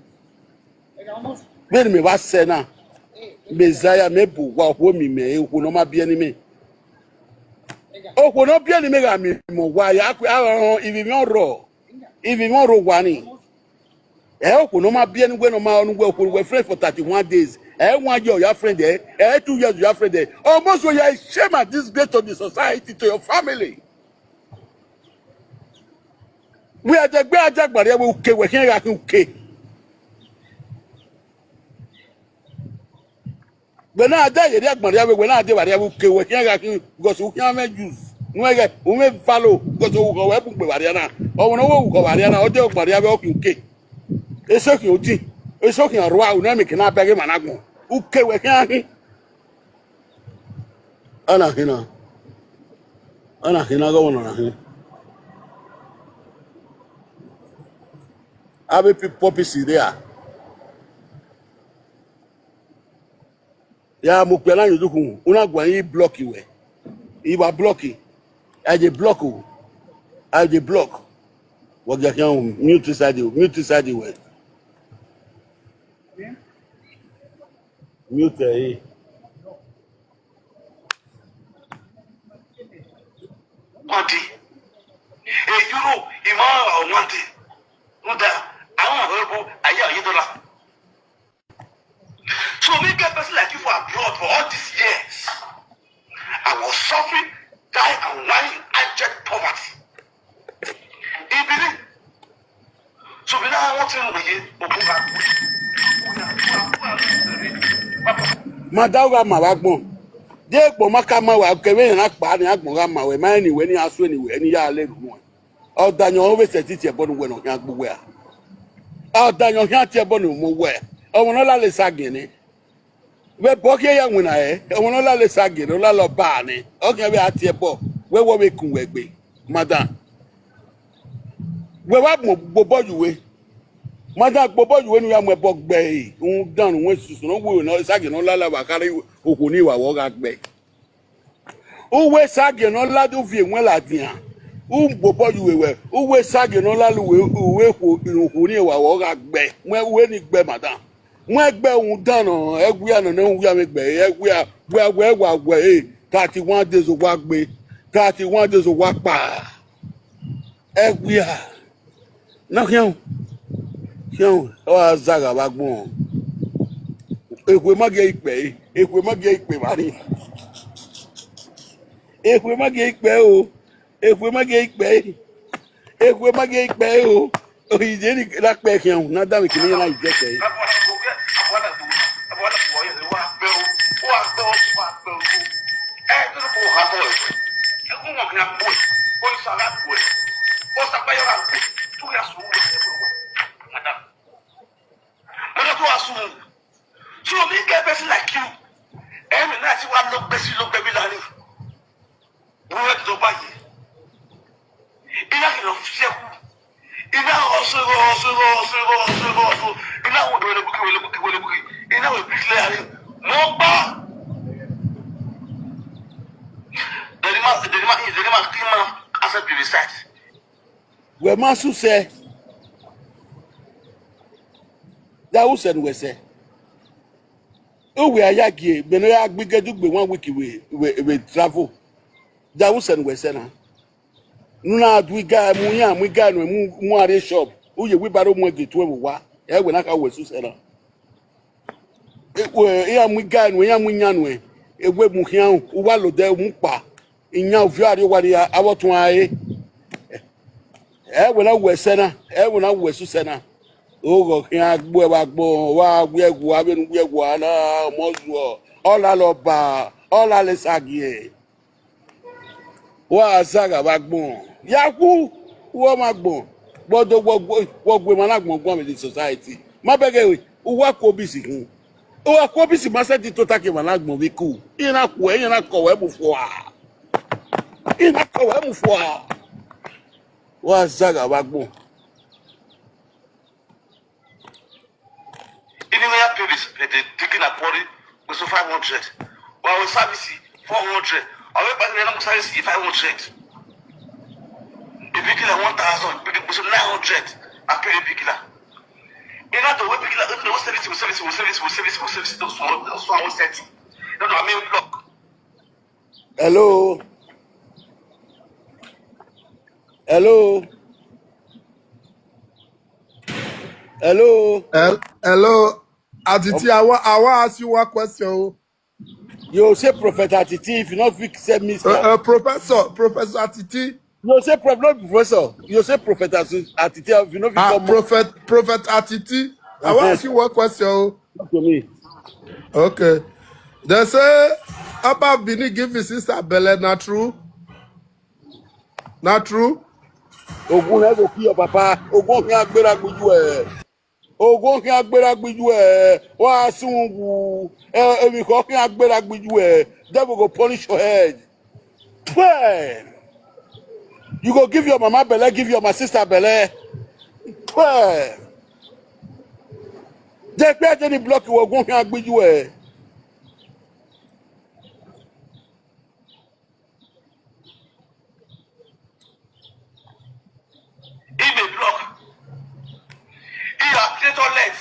When me was sena. Messiah me bu wa ho mi me e no ma bia ni me. O ko no bia ni me ga mi mo wa ya if you ro. If you ro wani. E o ko no ma bia ni we no ma onu we friend for 31 days. 1 year your friend there, 2 years your friend there. Almost when you are shame at this great to the society, to your family. We are the great Jack, but we can't okay. When I die, Jack Maria, when I do okay, we can't go to Yama juice. We may follow, go to Wabuk Bavariana, or no Bavariana, or Del Maria, okay. It's okay. It's okay, a row, never can I beg him and okay, we can't. Anahina go on. I will be poppies there. Ya Mukela, you do una guay block you. You are blocking. I dey block o. I dey block. What you can mute inside the way. Mute eh. One day. Hey, you know, Imam one day. No that I don't available $1 So me get person like you for abroad for all these years. I was suffering, die and whining abject poverty. He believe. So we now want to know Madawa mawagbon. Dey gbo maka ma wa kewe na pa ni agbon ga ma we ma ni we ni aso ni we ni ya le ru. O danyo we se ti e bonu we no yan gbogbo a. O danyo yan ti e bonu mo we. O won la le sagini. We bo ke ya wona e. O won la le sagini o la lo ba ni. O kan we ati e bo. We wo we kun we gbe. Madam. We wa mo gbobo yuwe. Madam gbobo yuwe ni ya mo bo gbe yi. Un dan won susu no we no sagini o la la wa kare okuni wa wo ga gbe. Uwe sage no la do vie won la dian. Gbobo yuwe. Uwe sage no la luwe uwe ko okuni wa wo ga gbe. Mo we ni gbe madam. Mo gbe un dan no egwe ana na wu me gbe egwe a gwe 31 days o wa gbe 31 days o wa pa. Egwe a na kian o azaga ba gbon. Ekwe mage ipe mari. Ekwe mage ikpe o. Oyije ni la pe kian na da mi kini la ijete. So me get person like you. Every night you want look baby lani. We went to buy it. Ina kilo fieku. Ina also. Ina wo do le buki. Ina we big lay. Mo ba. Derima kima asa bi research. We masu say. That who said we say. Oh, we are yagi. Beno ya gbigadu gbe 1 week we travel. That who said we say na. Nuna we ga no mu are shop. Who ye we baro mu ge to we wa. E we na ka we su say na. E we ya mu ga no ya mu nya no e we mu hian wo wa lo de mu pa. Inya ofi are wa ya awotun aye. E we na we say na. E we na we su say na. Ogo kian gbo wa gbo wa gwe abenu gwe na mozu ola lo ba ola le sagie wa saga ba gbon yaku wo ma gbon gbodo wo gbe ma na gbon me the society ma bege we wa ko bisi kun o wa ko bisi ma se ti to take ma na gbon bi ku ina ku e ina ko we mu fo wa saga ba gbon. Anywhere police they taking a body with 500. Well, we service 400. Or we back then service 500. The bigger 1,000, big 900. I pay the bigger. You know the way bigger. No service. Those one set. No, I mean block. Hello. Atiti, I want ask you one question. You say Prophet Atiti, if you not fix Mr. Professor Atiti. You say not professor. You say Prophet Atiti, if you not fix Prophet Atiti. I want ask you one question. Not to me. Okay. They say about Bini give his sister Bele, not true? Not true? Ogun na go kill your papa. Ogun kan agbera gboju e. Ogun kan agbera gboju e. Wa sungu. Emi ko kan agbera gboju e. Devil go punish your head. Pray. You go give your mama belle, give your my sister belle. Pray. They pay any block you ogun kan gboju e. get toilet.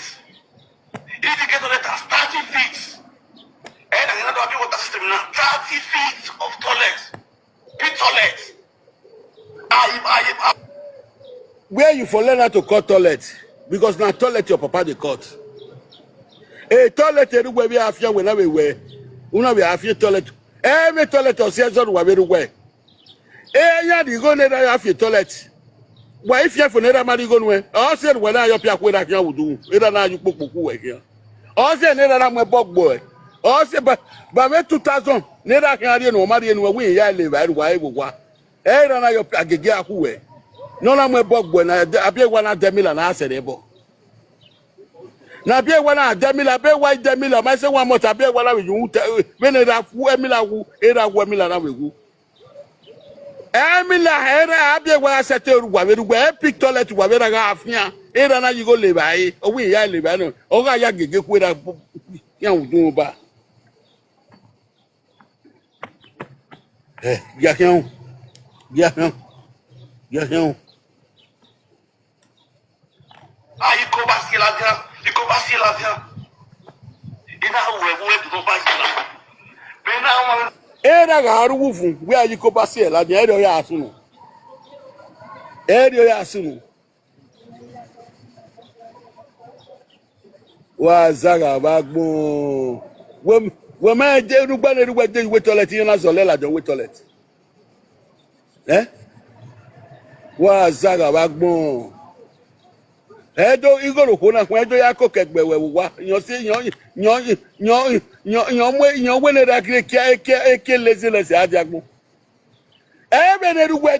If you get toilet as 30 feet. And I don't have water system now. 30 feet of toilet. Pit toilet. Where you for learn how to cut toilet? Because now toilet your papa they cut. A toilet everywhere we have here whenever we wear. We have here toilet. Every toilet or season we everywhere. Yeah, you go near have your toilet. Why if you have for neither man you go nowhere? I said when I up here where I can do. Either now you book here. I said neither I'm a bug boy. I said but me 2000 neither can I no marry anywhere we ya live right why we wa. Eh na you agege akuwe. No na me bug boy na abia wana demila na ase debo. Na abia wana demila be why demila my say one more abia wana we you when na fu emila wu era wu emila na we wu. Emila era abia wana settle wa we pick toilet wa we na afia. Era na you go live ai. O we ya live no. O ga ya gege ku era ya wu ba. Viens. Ah, il combat la viande. Il combat la viande. Il n'a pas de combat là. Mais là, Era garu wufu. Where you combat la viande? Ero ya asunu. Ero ya asunu. Wa zaga bagbo. We ma je rugba na rugba je we toilet yin la so le la jo we toilet. Wa zaga bagbon. Edo igoro ko na kun edo ya ko kegbe we wa yan se yan we le da kire ke lezi adiagbon. Ebe ne rugba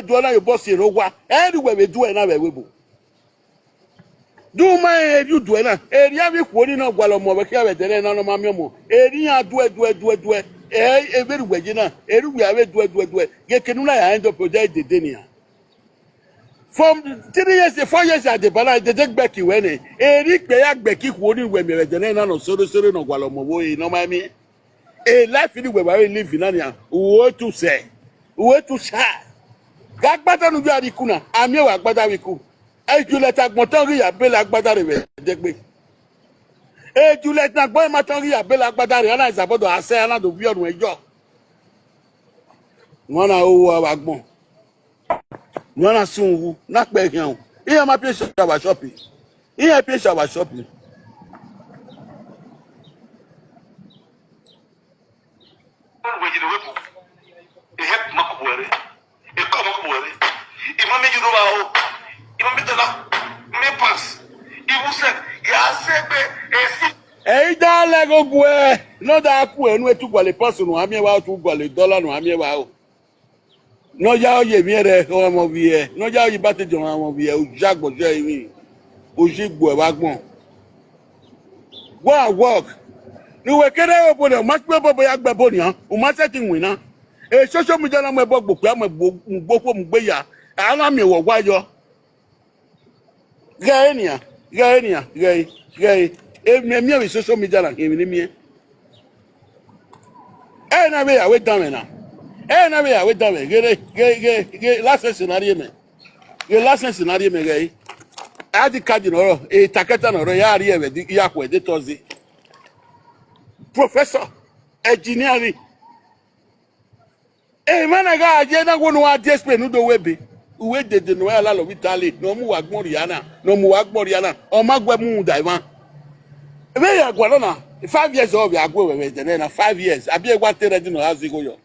du na yo boss ro wa. Everywhere we do na we bo. Do my you do na. Eri abi ku oni na gwalo mo be ke be tele na no ma mi mo. Eri ya du. Everywhere jina. Everywhere we do. Ge kenu na ya end up project de denia. From 3 years, 4 years at the balance, they take back you any. Eric Bayak Becky wouldn't when we were the name of Soro no Gualamobo, no mammy. A life in the way we live in Ania. What to say? What to say? Gagbata no Yarikuna, I'm your Agbadariku. As you let Motoria, Bella Agbadari, Degbe. As you let Nagboy Matoria, Bella Agbadari, and I about to say another view on my job. One hour Agbon. Nwana sunwu na pe hian ihe ma pie shower shopping ihe pie shower shopping we ji we bu e help makubwere e ko makubwere e ma me ju do ba o e ma me tala me pass e bu se ya se be e si e da le gogu e no da ku enu etu gwale person no ami wa tu gwale dollar no ami wa o no ja oye mi re o mo bi e no ja oye bate jo mo bi e o jagbo jo imi o jigbo e wa gbon work ni we kere o bo de ma pe bo ya gbe bo ni han o ma se ti win na e social media na mo gbogbo pe mo gbogbo mo gbe ya ara mi wo wa yo genia e mi mi social media na emi ni mi e na be ya we down na na be ya we down ge last scenario me ge adi card no e taketa no ya ri e di ya ko e de tozi professor engineering mana ga aje na wonu wa despe nu do webe uwe dede no ala lo vitali no mu wa gbon riana o ma gbe mu daiwan ebe ya gwa na 5 years of ya gwe we de na 5 years abi e gwa tere di no azigo yo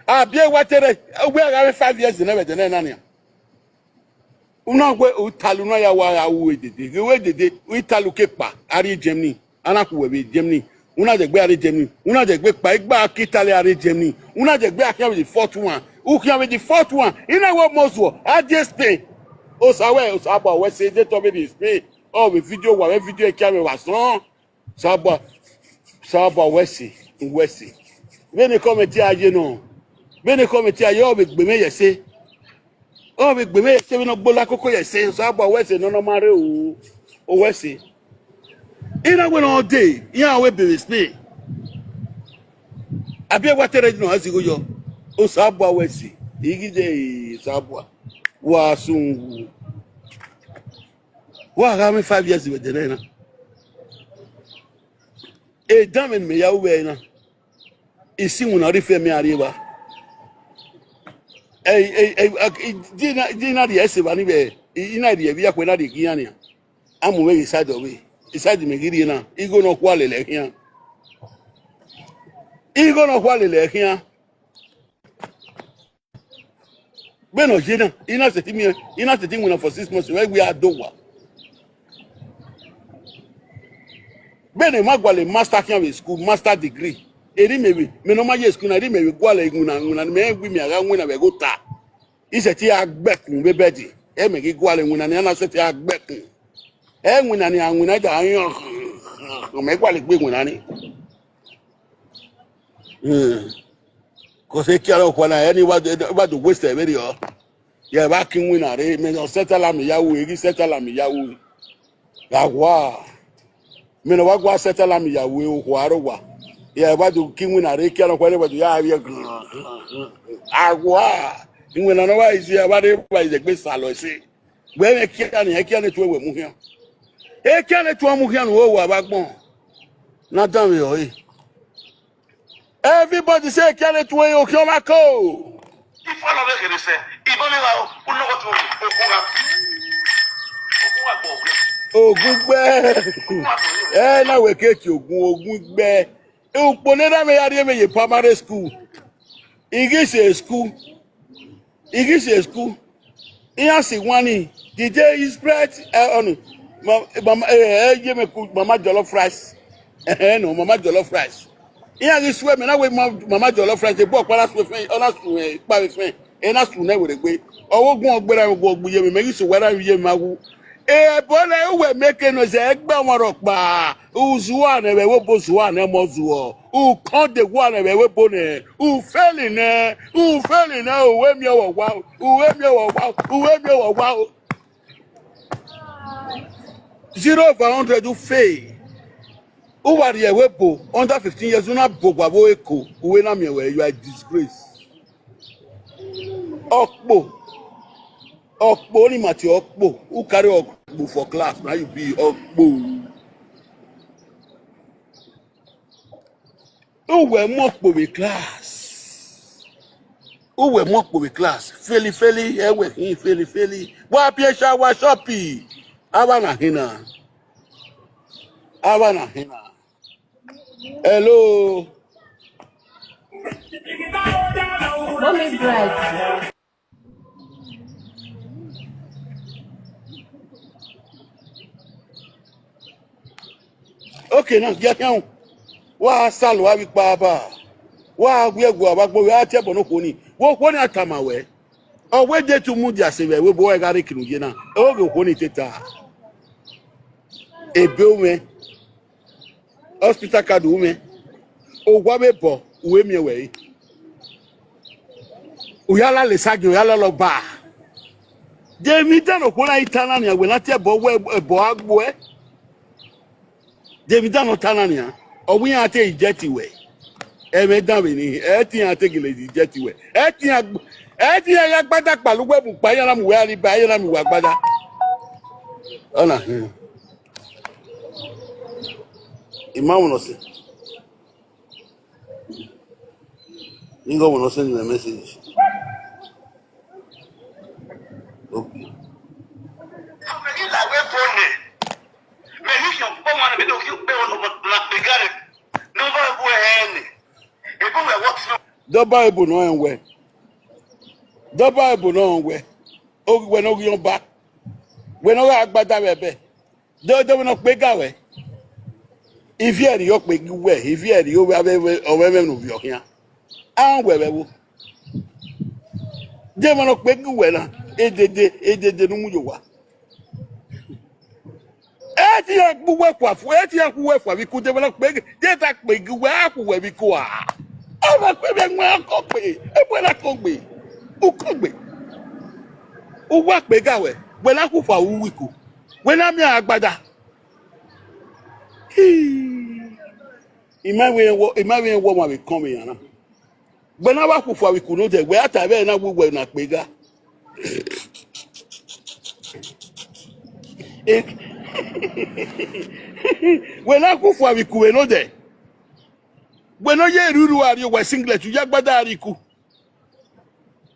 abi e gwa tere we ga 5 years na we de na na una gwe utalu no ya wa awu dede we dede we talu kepa ari Germany anaku we Germany una je gbe ari Germany una je gbe pa igba kitale ari Germany una je gbe akia with the fourth one who can with the fourth one ina wo mozo aje Spain o sawe o sabo we say je to be Spain o we video e kia me wa son sabo we see veni come ti aje no veni come ti aye o be gbe me yese o be gbe me yese we no gbo la koko yese sabo we say no mare o we see ina when all day ya we be Spain abi e watere no azigo yo o sabo we see igije sabo wa sungu What have me 5 years with the nena? A damn in me, Yahweh. Is seen when I refer me arriba. Dina the essay, anyway. In idea, we are when I the Giania. I'm away side of me. Inside the Megidina. He go no quality like here. He go no quality like here. Beno Jena, ina the thing when for 6 months, where we are doing. Bene magwale master kian school, master degree. Eri mebi, me no maye school na eri mebi gwale nguna me gwi mi aga nguna be go ta. Ise ti agbekun be bedi. E me gi gwale nguna ni na se ti agbekun. E nguna ni anguna ja yan. Me gwale gbe nguna ni. Ko se ki ara ko na any wa do waste e very o. Ye ba kin wina re me no settle am yawo, eri settle am yawo. Gwa. Me no wagwa settle am yawo ho arowa. Yeah, what do king win a rake and whatever you have here? Agua. You will know why is here, whatever is the best salary. Say, when a can to a Muhian. A can to a Muhian over backbone. Not done with everybody say, can it to a Okiomako? If one of them say, Ibonella, who know what to Oh, good bad. Eh, now we get you, good bad. You put it me a primary school. English school. English school. Here see one DJ is spread on Mama Jollof rice. No, Mama Jollof rice. Here is swear me now with Mama Jollof rice. The book was with me, honest to me, and that's to never away. Oh, go on, better go, we make it so whether you magu. Bola we making us egba warokpa uzuwa na we bo zuwa na mozuo u kon de wa na we bone u failing na we mi wo wa we mi wo wa 0 over 100 u fail u wa re we bo under 15 years una bo gbabo eko we na mi we you are disgrace Okpo ni mati okpo. Who carry okpo for class? Now you be okpo. Who were mokpo with class? Who were mokpo with class? Feli, feli. Wa piesha wa shopi. Awana hina. Hello. Mommy bright. Okay, now get down. Wa salo wa bipa ba. Wa gwegu abagbo we atebo no koni. Wo koni atamawe. O we je tu mu dia sewe we bo we gari kinu je na. O ge koni teta. Ebe ume. Hospital card ume. O gwa be bo we mi we. Uyala le sagi uyala lo ba. Je mi dan o kona itana ni agbe lati ebo we ebo agbo e. David no tanania o wi ate ijeti we e me dan we ni e ti ate gele ijeti we e ti ya gbada palu webu pa yana mu we ari ba yana mi wa gbada ona imam no se ingo no send me message okay The Bible no enwe. The Bible no enwe. O we no yon back. We no agbada bebe. Do no pe gawe. If you are yok pe we, if you are you we o we no bi okian. An we wo. De mo no pe we na. Edede no mu yo wa. Eti akbuwe kwa fu, eti akuwe kwa bi ku de mo no pe de ta pe we akuwe bi ku a. Aba pe be nwa ko pe e bo la ko gbe u ko gbe u wa pe gawe we la ku fa u wiku we na mi agbada imawe wo ma be come yana gbe na wa ku fa wiku no de we ata be na wo na pe ga When I go for we no there. When no ye ruru ari wa singlet you yagbada ari ku.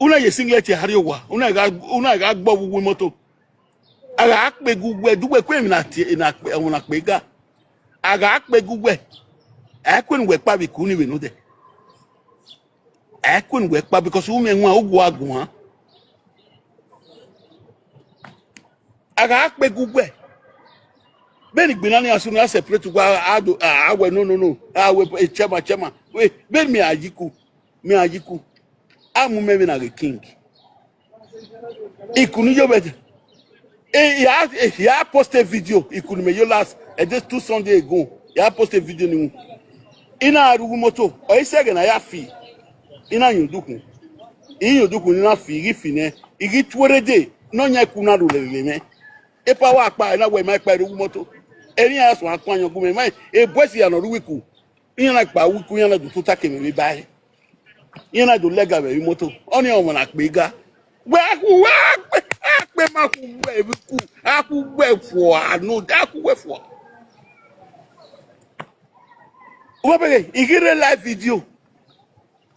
Una ye singlet ye hari wa. Una ga gbo wuwu moto. Aga akpe gugwe duwe kwe mi na una kpega. Aga akpe gugwe. Akwen we pa bi ku ni we no there. Akwen we pa because u me nwa ogwo agun. Aga akpe gugwe. Beni gbinani asunu ya separate gwa ado awe no awe chema we beni me ajiku amu me na the king ikunu yo bete ya post a video ikunu me yo last just 2 Sunday ago ya post a video ni ina arugu moto o isege na ya fi ina yunduku ni na fi rifi ne igi tuwerede no nya kuna ro lele me epa wa pa na we mai pa arugu moto eri aso akwanyo gume mai e bosi ya no ruwiku ina pa wiku yana do tuta keme bi bai yana do lega be moto oni o mo na pega we akpe ma ku we wiku aku we fo anu da ku we fo o be igi live video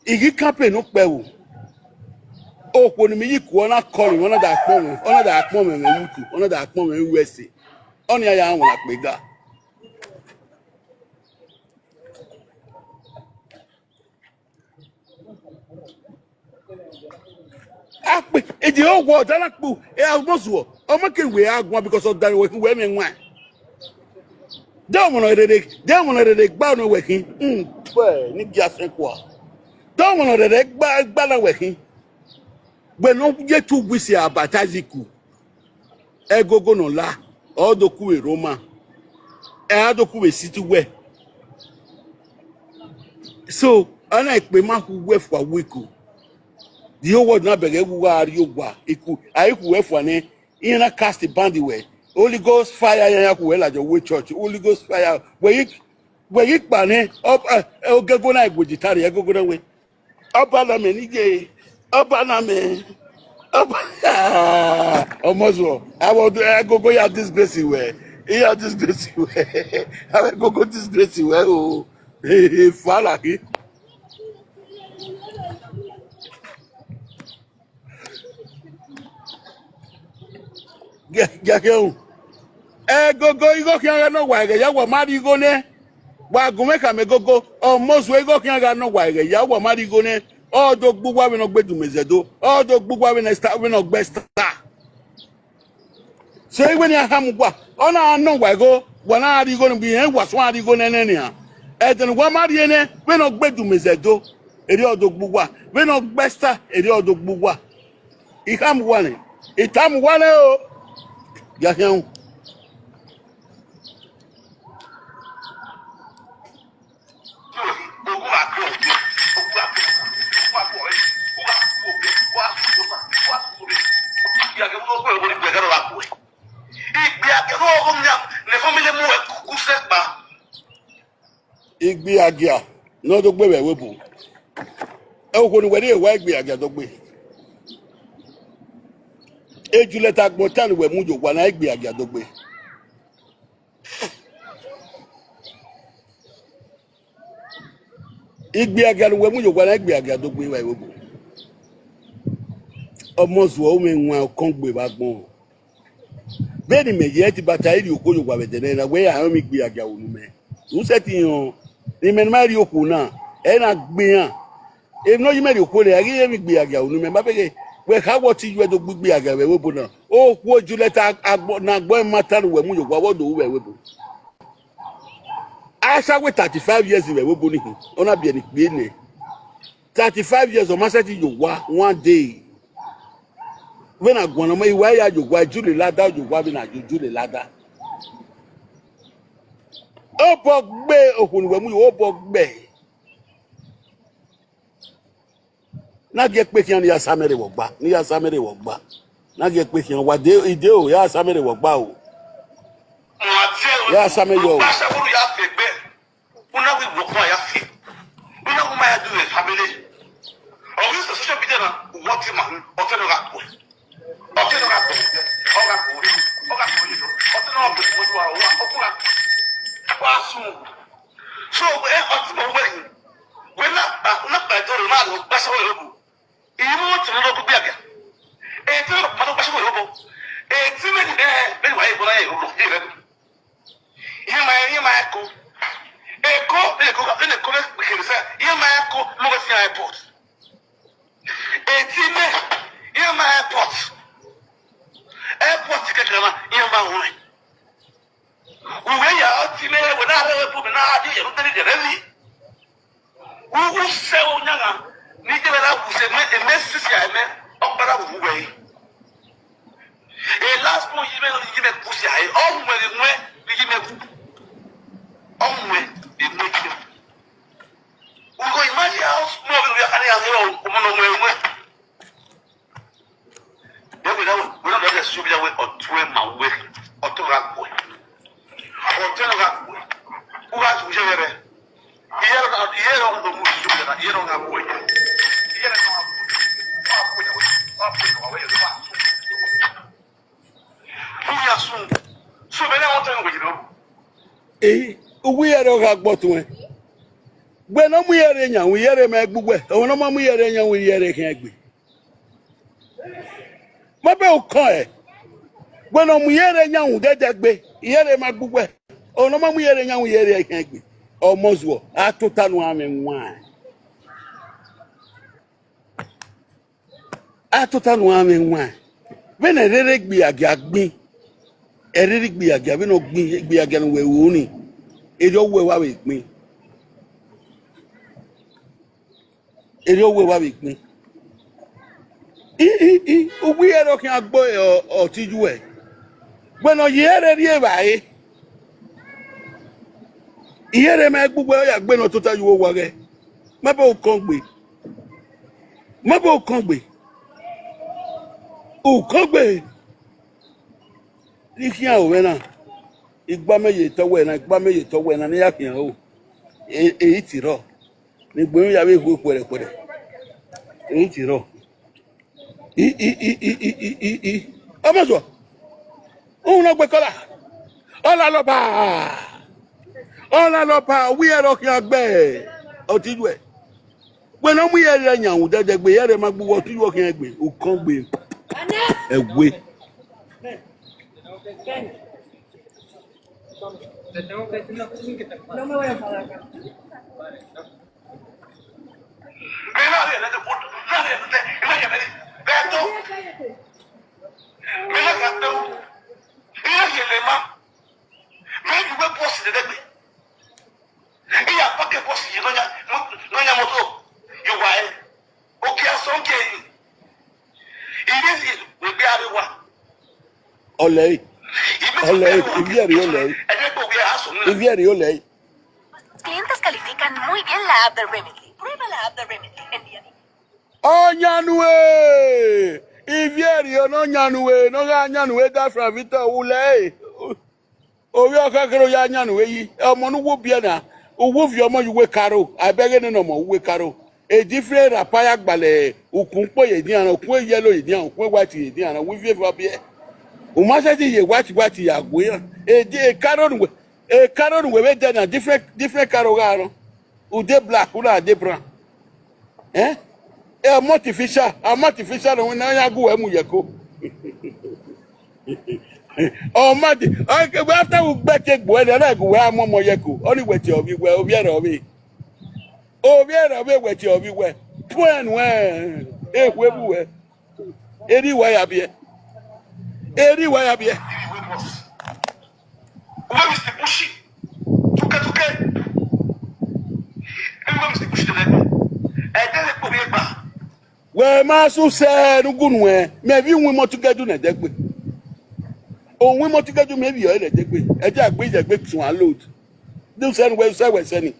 igi campaign no pe o ko ni mi yiku ona calling ona da pon me wiku ona da pon me USA oni aya awon apega akpe eji ogwo dalapu e almost o make we agwa because of that we me nwa don't wanna rede gba no we kin we ni ji asen kwa don't wanna rede gba na we kin we no je tu gwisi abataziku egogo no la odoku e Roma adoku we city we so ana ipe ma ku we for wiku the whole world na bege wu ari ogwa iku aiku we for ne ina cast the band we Holy Ghost fire ya ku we la jo we church Holy Ghost fire we pa ne ogego na igboji tare egogo na we oba na me nije oba na me Omozo, I want to go ya disgrace where. Yeah, disgrace where. I will go disgrace where. Oh, fala aqui. Gakeu. Go, you go can no why. Ya wa mari go ne. Wa go make am go. Almost we go can no why. Ya wa mari go ne. All the gbugwa we no gbe dumezedo all the gbugwa we no start we no gbe star so when ya hamugwa ona no wa go wana ari go bi en waso ari go nene a eden wa mari ene we no gbe dumezedo eri odo gbugwa we no gbe star eri odo gbugwa ihamugwa ne itamugwa ne o ya hian igbi agia no do gbe we bu e ko ni we dey wa igbi agia do gbe ejuleta gbo tan we mu jo gwa na igbi agia do gbe igbi agia we mu jo gwa na igbi agia do gbe wa we bu omozu o me nwa kon gbe ba gbon beni me ye ti bata iri okoyo gwa bedene na we ya mi gbi agia onu me un seti yan ni men mari oku na e na gbe yan e no yi mari oku le ari mi gbi agia onu me ba pege we ka wo ti you do gbi agia we bo na o ku oju leta agbo na gbo matter we mu yo gwa wo do we bo asha we 35 years we bo ni ona bi eni gbe ni 35 years o ma seti yo wa one day when agwon mo iwa ya yo gwa jule lada yo gwa bi na jule lada o bo gbe okun we mu yo bo gbe na ge pe kian ya samere wo gba ni ya samere wo gba na ge pe kian wa de ide o ya samere wo gba o ya samere yo ba sa wo ya fe gbe una wi wo kwa ya fe una wo ma ya do e family o wi so social media na what man o fe no ga ko o fe no ga ko o ga ko o ga ko ni o fe no ga ko So when not by Dorado, Basso, you want to know Biaga. A third of Basso, a timid very way. My echo. In a correct, we can say, my echo, Lugacy Airport. A timid, my airport. Airport ticket, my wine. We are out in there without a woman, I who sell Naga, Nicola, who said, a necessary man, up way. A last point, you may pussy, all when it went, you may. Onwe the making. We go imagine how small we are carrying our own. Then we don't let us show you away or 12 my way or 2 rap way. Or 10 rap way. Who has to share it? Here on the movie, here on our way. Here on our way. So many of them, we are all got to when I'm wearing young, we are a magbook. Oh, no, mamma, we are a young, we are a hagby. My bell coy. When I'm wearing young, that be here a magbook. Oh, no, mamma, we are a young, we are a hagby. Or Moswo, I total one and wine. I total one and wine. When a relic be a gag me, a relic be a gavin of me, be again where we it all will with me. It all will with me. We are looking at boy or TJ. When I hear it here by here, a man who I've been to tell you what my boat can't be. My boat can't be. Oh, can't be. You can't win. Igbame ye towe na igbame ye towe na ni yakin o e ti ro ni gbon ya we go pere e ti ro amazo o na gbe kola ola lo ba wi e ro kin agbe o ti ju e gbe no mu ye re yan wu dede gbe ye re ma gbuwo ti wo kin egbe o kan gbe egbe No me voy a enfadar acá. Olé. Clientes califican muy bien la app de Remedy. Prueba la app de Remedy en día. Oh, Nyanue! Ivieri, no Nyanue, no Nyanue, that's from Vita Ule. Oh, you're Kakaro Yanue, a Monubiana, who woof your money with Caro. I beg no more with Caro. A different Rapayak Ballet, who Kumpo Yedian, who yellow Yedian, who white Yedian, with you up here. Umasati ye what ya gwe a caron we then a different carogaro u de black una de brown a artificial when na go emu yeko oh mad okay after we back egbo na go we amomo yeko only weti obi we obi weti obi we point we webu we eri wa ya bie eri wa ya bie Where is the bushy? Tuke. And where is the bushy? And then it will be back. Well, Master said, "Gunwe, maybe we want to get to the deck. Oh, we want to get to maybe you're the deck. A jack with a big to unload. Do send well, say we're sending.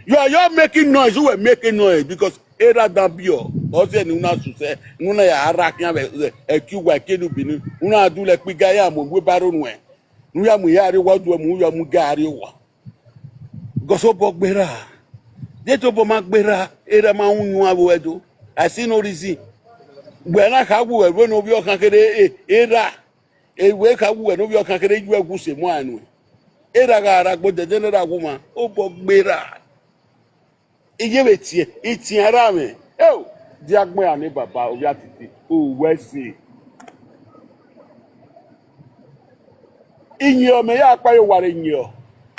You're making noise. You were making noise because era d'ambio. Also, Nuna to say, Nuna Arakan, a Cuba, Kedubin, Una do like Pigayam, we baronwe. Nuyamuyari, what do Mugari? Gosopo Bera. Detopo Macbera, Era Maunu. I see no reason. When I have one of your cancre, Era, a wake up when of your cancre, you are goose one. Era gara go de denera woman. O bo gbera. Iye betie, iti ara me. Oh, diagbe ani baba obi Atiti. O wesi. Inyo me ya pa yo ware inyo.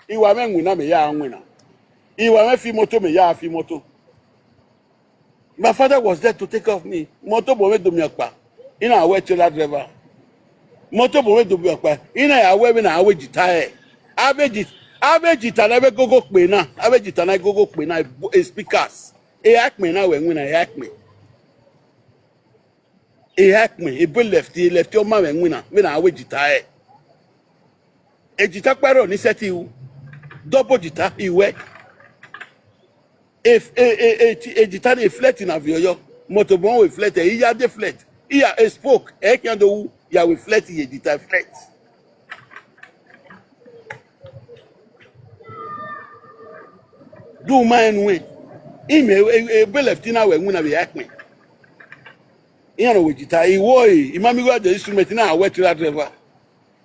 Iwa me nwina me ya nwina. Iwa me fi moto me ya fi moto. My father was there to take care of me. Moto bo me do mi akpa. Ina awe trailer driver. Moto bo me do mi akpa. Ina ya awe me na awe jitae. Abe jita na be gogo pe na. Abe jita na gogo pe na speakers. E hack me na we nwina e hack me. E hack me. E be left your man we nwina. Me na awe jitae. E jita paro ni seti u. Double jita iwe. If a jita e flat in avioyo. Moto bo we flat e ya de flat. Iya a spoke. E kan do ya we flat e jita flat. Do man win. Ime a be left in our win be hack me. Iyan we jita iwo imami go the instrument na awe trailer driver.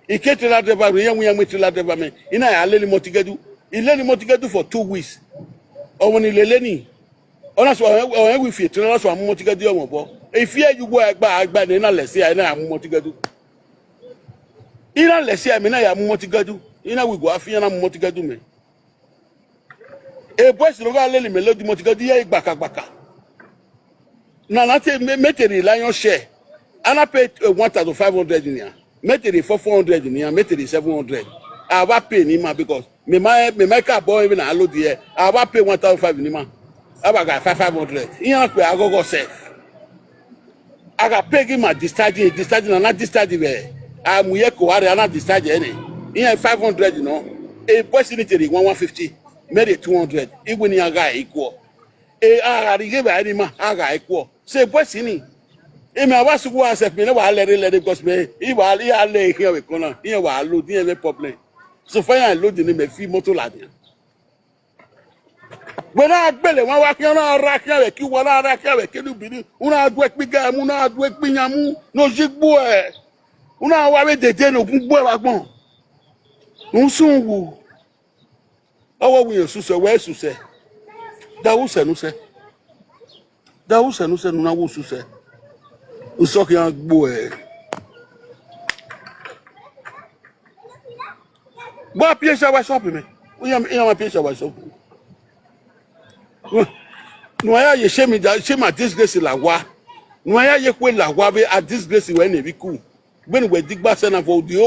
Ike trailer driver we yan trailer driver me. Ina ya leli motigedu. Ileli motigedu for 2 weeks. Owon ilele ni. Ona so o we fi trailer so am motigedu o mo bo. E fi ejugbo agba ni na lesi ai na am motigedu. Ina lesi ai me na ya am motigedu. Ina we go afi na am motigedu me. E boys no ga leli melody motigedu ye igbakagbaka. Na na te meteri lion share. Ana pay 1,500 in here. Meteri 400 in here, meteri 700. I will pay ni ma because me my car boy even allow there. I will pay 1,500 ni ma. I got 500. Here pe I go safe. I got pay him my discharging and not discharging where. I'm here ko are not discharge any. Here 500 you know. A boys need 150. Made it 200. Even your guy equal. I give any ma I equal. Say boys ni. Emi awasu go accept me na wa let because me he wa le here we corner. Here wa load here problem. So fire load ni me fi motor lade. When I gbele won wa kian na ra kian we ki wo na ra kian we ki lu bini. Una adu ekpi ga mu na adu ekpi nyamu no jigbo e. Una wa we dede no gbo e wa gbon. Unsun wu. Owo wi yesu se we su se. Da wu se nu se. Da wu se nu se nu na wu su se. Usoki an gbo e. Ba pièce wa shop me. Uya ma pièce wa shop. No ya ye shame ma disgrace la wa. No ya ye kwe la wa be a disgrace we na bi ku. Gbe ni we digba se na for the